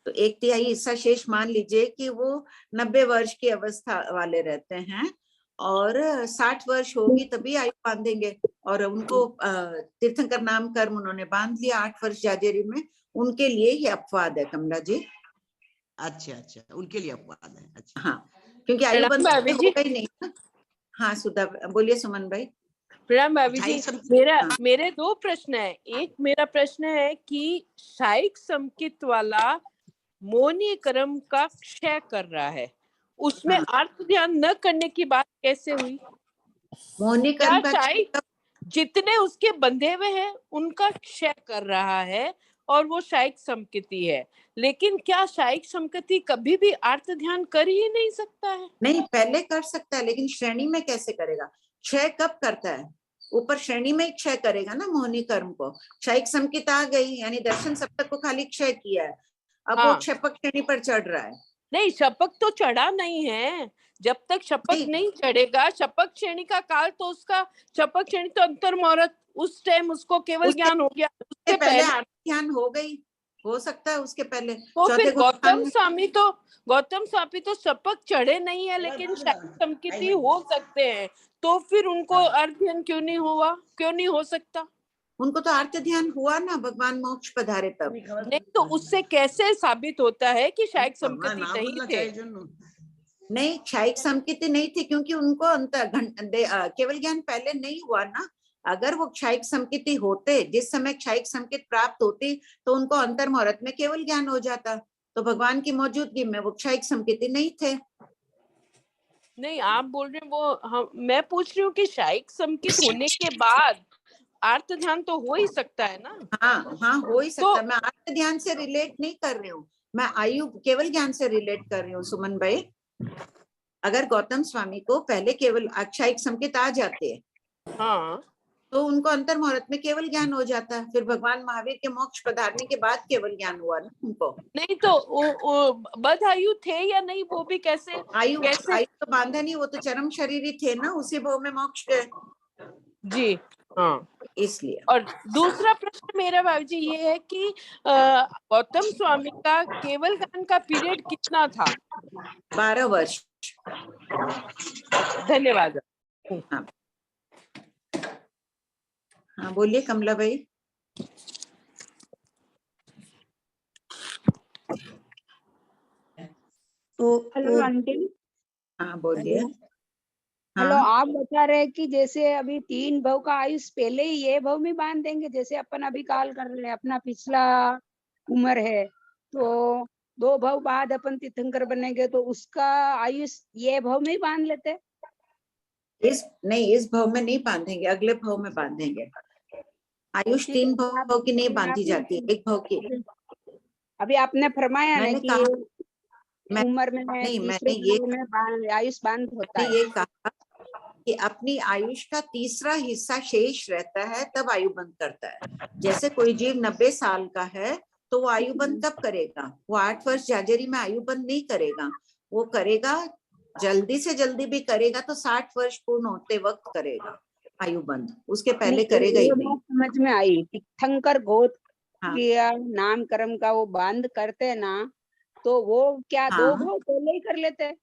S2: तो 1/3 हिस्सा शेष मान लीजिए कि वो 90 वर्ष की अवस्था वाले रहते हैं, और 60 वर्ष होगी तभी आयु बांधेंगे, और उनको तीर्थंकर नाम कर्म उन्होंने बांध लिया 8 वर्ष जाजेरी में, उनके लिए ही अपवाद है कमला जी।
S9: अच्छा अच्छा, उनके लिए अपवाद है। अच्छा
S2: हाँ, क्योंकि आयु बंद होगा ही नहीं ना। हाँ सुधा बोलिए। सुमन भाई।
S8: प्रणाम भाभी जी, मेरे 2 प्रश्न है। एक मेरा प्रश्न है कि शायिक संकित वाला मोहनी कर्म का क्षय कर रहा है, उसमें अर्थ ध्यान न करने की बात कैसे हुई?
S2: मोहनी कर्म का
S8: शायिक जितने उसके बंधे हुए हैं उनका क्षय कर रहा है और वो शायिक संकिति है, लेकिन क्या शायिक संकिति कभी भी अर्थ ध्यान कर ही नहीं सकता है?
S2: नहीं, पहले कर सकता है, लेकिन श्रेणी में कैसे करेगा? क्षय कब करता है? ऊपर श्रेणी में क्षय करेगा ना मोहनी कर्म को। शायिक संकित आ गई, यानी दर्शन सप्तक को खाली क्षय किया है, अब वो क्षपक श्रेणी पर चढ़ रहा है।
S8: नहीं, शपक तो चढ़ा नहीं है। जब तक शपक नहीं चढ़ेगा, शपक श्रेणी का काल तो उसका शपक श्रेणी तो अंतर मुहूर्त, उस टाइम उसको केवल ज्ञान हो गया। उसके
S2: पहले ज्ञान हो गई, हो सकता है उसके पहले।
S8: तो फिर गौतम स्वामी तो शपक चढ़े नहीं है, लेकिन शायद संकिति हो सकते हैं, तो फिर उनको अर्थ ध्यान क्यों नहीं हो सकता?
S2: उनको तो अर्थ ध्यान हुआ ना, भगवान मोक्ष पधारे तब।
S8: नहीं तो उससे कैसे साबित होता है कि शायिक संकिति नहीं थे?
S2: नहीं, शायिक संकिति नहीं थी, क्योंकि उनको केवल ज्ञान पहले नहीं हुआ ना। अगर वो क्षायिक संकिति होते, जिस समय क्षायिक संकित प्राप्त होती, तो उनको अंतर मुहूर्त में केवल ज्ञान हो जाता, तो भगवान की मौजूदगी में वो क्षायिक संकिति नहीं थे।
S8: नहीं, आप बोल रहे हैं मैं पूछ रही हूँ कि क्षायिक संकित होने के बाद अर्थ ध्यान तो हो ही सकता है ना?
S2: हाँ हो ही सकता है। मैं अर्थ ध्यान से रिलेट नहीं कर रही हूँ, मैं आयु केवल ज्ञान से रिलेट कर रही हूँ सुमन भाई। अगर गौतम स्वामी को पहले केवल क्षायिक संकित आ जाते, तो उनको अंतर मुहूर्त में केवल ज्ञान हो जाता, फिर भगवान महावीर के मोक्ष पधारने के बाद केवल ज्ञान हुआ ना उनको।
S8: नहीं तो बद आयु थे या नहीं, वो भी कैसे?
S2: आयु तो बांधा नहीं, वो तो चरम शरीरी थे ना, उसी भाव में मोक्ष गए।
S8: जी हाँ,
S2: इसलिए।
S8: और दूसरा प्रश्न मेरा भाभी जी ये है कि गौतम स्वामी का केवल ज्ञान का पीरियड कितना था?
S2: 12 वर्ष।
S8: धन्यवाद।
S2: हाँ बोलिए कमला भाई।
S19: तो हेलो आंटी।
S2: हाँ बोलिए।
S19: हेलो,
S2: हाँ
S19: आप बता रहे हैं कि जैसे अभी 3 भव का आयुष पहले ही ये भव में बांध देंगे, जैसे अपन अभी काल कर रहे हैं, अपना पिछला उम्र है, तो 2 भव बाद अपन तीर्थंकर बनेंगे तो उसका आयुष ये भव में ही बांध लेते हैं?
S2: इस भव में नहीं बांधेंगे, अगले भव में बांधेंगे। आयुष 3 भव की नहीं बांधी जाती है, 1 भव की।
S19: अभी आपने फरमाया ना
S2: मैंने
S19: कि
S2: कहा
S19: उम्र में
S2: नहीं,
S19: तीसरे
S2: मैंने ये
S19: भव में आयुष बांध होता
S2: मैंने
S19: है।
S2: ये कहा कि अपनी आयुष का तीसरा हिस्सा शेष रहता है तब आयु बंद करता है। जैसे कोई जीव 90 साल का है तो वो आयु बंद कब करेगा? वो 8 वर्ष जाजरी में आयु बंद नहीं करेगा, वो करेगा जल्दी से जल्दी भी करेगा तो 60 वर्ष पूर्ण होते वक्त करेगा आयु बंद, उसके पहले करेगा ही नहीं।
S19: समझ में आई। तीर्थंकर गोत्र क्रिया नाम कर्म का वो बंद करते हैं ना, तो वो क्या 2 भव पहले ही कर लेते हैं?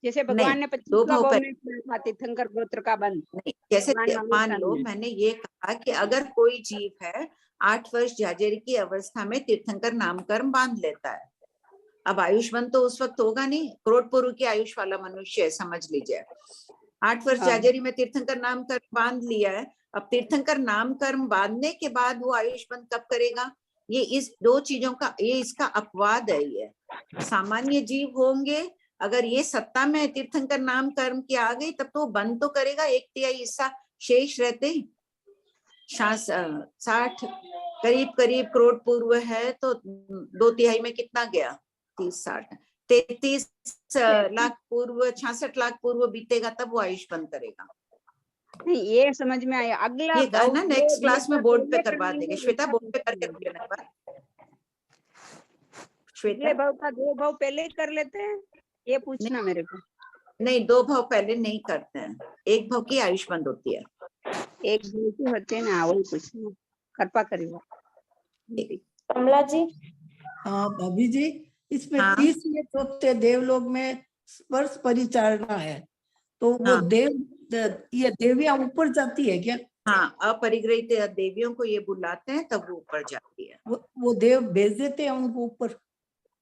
S19: जैसे भगवान ने 25 भव में किया था तीर्थंकर गोत्र का बंद।
S2: नहीं, जैसे मान लो मैंने ये कहा कि अगर कोई जीव है 8 वर्ष जाजरी की अवस्था में तीर्थंकर नामकर्म बांध लेता है, अब आयुष्मान तो उस वक्त होगा नहीं, करोड़ पूर्व की आयुष वाला मनुष्य है, समझ लीजिए 8 वर्ष जाजरी में तीर्थंकर नामकर्म बांध लिया है। अब तीर्थंकर नामकर्म बांधने के बाद वो आयुष्मान कब करेगा? ये इस 2 चीजों का, ये इसका अपवाद है। ये सामान्य जीव होंगे, अगर ये सत्ता में तीर्थंकर नाम कर्म की आ गई तब तो बंद तो करेगा, 1/3 हिस्सा शेष रहते 60 करीब करोड़ पूर्व है तो 2/3 में कितना गया? 30-60 33 लाख पूर्व, 66 लाख पूर्व बीतेगा तब वो आयुष बंद करेगा।
S19: नहीं, ये समझ में आया। अगला
S2: ये कहा ना नेक्स्ट क्लास में बोर्ड पे करवा देंगे। श्वेता बोर्ड पे करके लेना बात।
S19: श्वेता भाव का 2 भाव पहले कर लेते हैं, ये पूछना मेरे को।
S2: नहीं, 2 भाव पहले नहीं करते हैं, 1 भाव की आयुष बंद होती है।
S19: 1 भाव की होते हैं ना, वही पूछना। कृपा करिएगा।
S4: कमला जी।
S3: हाँ भाभी जी, इसमें 30वें चौथे देवलोक में स्पर्श परिचारणा है, तो वो ये देवियां ऊपर जाती है क्या?
S2: हाँ, अपरिग्रहित देवियों को ये बुलाते हैं तब वो ऊपर जाती है।
S3: वो देव भेज देते हैं उनको ऊपर?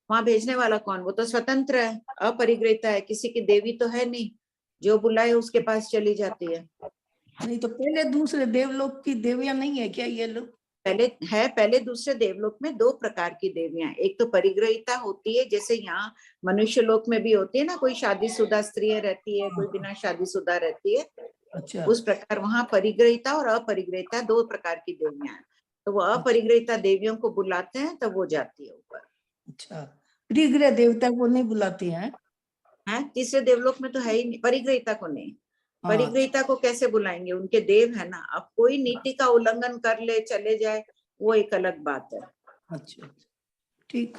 S2: वहां भेजने वाला कौन? वो तो स्वतंत्र है, अपरिग्रहित है, किसी की देवी तो है नहीं, जो बुलाए उसके पास चली जाती है।
S3: नहीं तो पहले दूसरे देवलोक की देवियां नहीं है क्या ये लोग?
S2: पहले दूसरे देवलोक में 2 प्रकार की देवियां, एक तो परिग्रहिता होती है, जैसे यहाँ मनुष्य लोक में भी होती है ना, कोई शादीशुदा स्त्री रहती है, कोई बिना शादीशुदा रहती है।
S3: अच्छा।
S2: उस प्रकार वहां परिग्रहिता और अपरिग्रहिता 2 प्रकार की देवियां हैं, तो वो अपरिग्रहिता देवियों को बुलाते हैं तब वो जाती है ऊपर।
S3: अच्छा, परिग्रह देवता को नहीं बुलाती हैं?
S2: हैं? तीसरे देवलोक में तो है ही नहीं, परिग्रहिता को नहीं। परिग्रहिता को कैसे बुलाएंगे? उनके देव है ना। अब कोई नीति का उल्लंघन कर ले चले जाए वो एक अलग बात है।
S3: अच्छा, ठीक।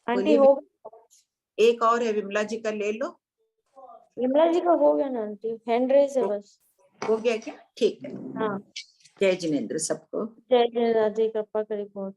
S4: आंटी हो
S2: एक और है, विमला जी का ले लो।
S4: विमला जी का हो गया ना आंटी, हैंड रेज है बस।
S2: हो गया क्या? ठीक है।
S4: हाँ,
S2: जय जिनेंद्र सबको।
S4: जय जिनेंद्र जी, कृपा करी बहुत।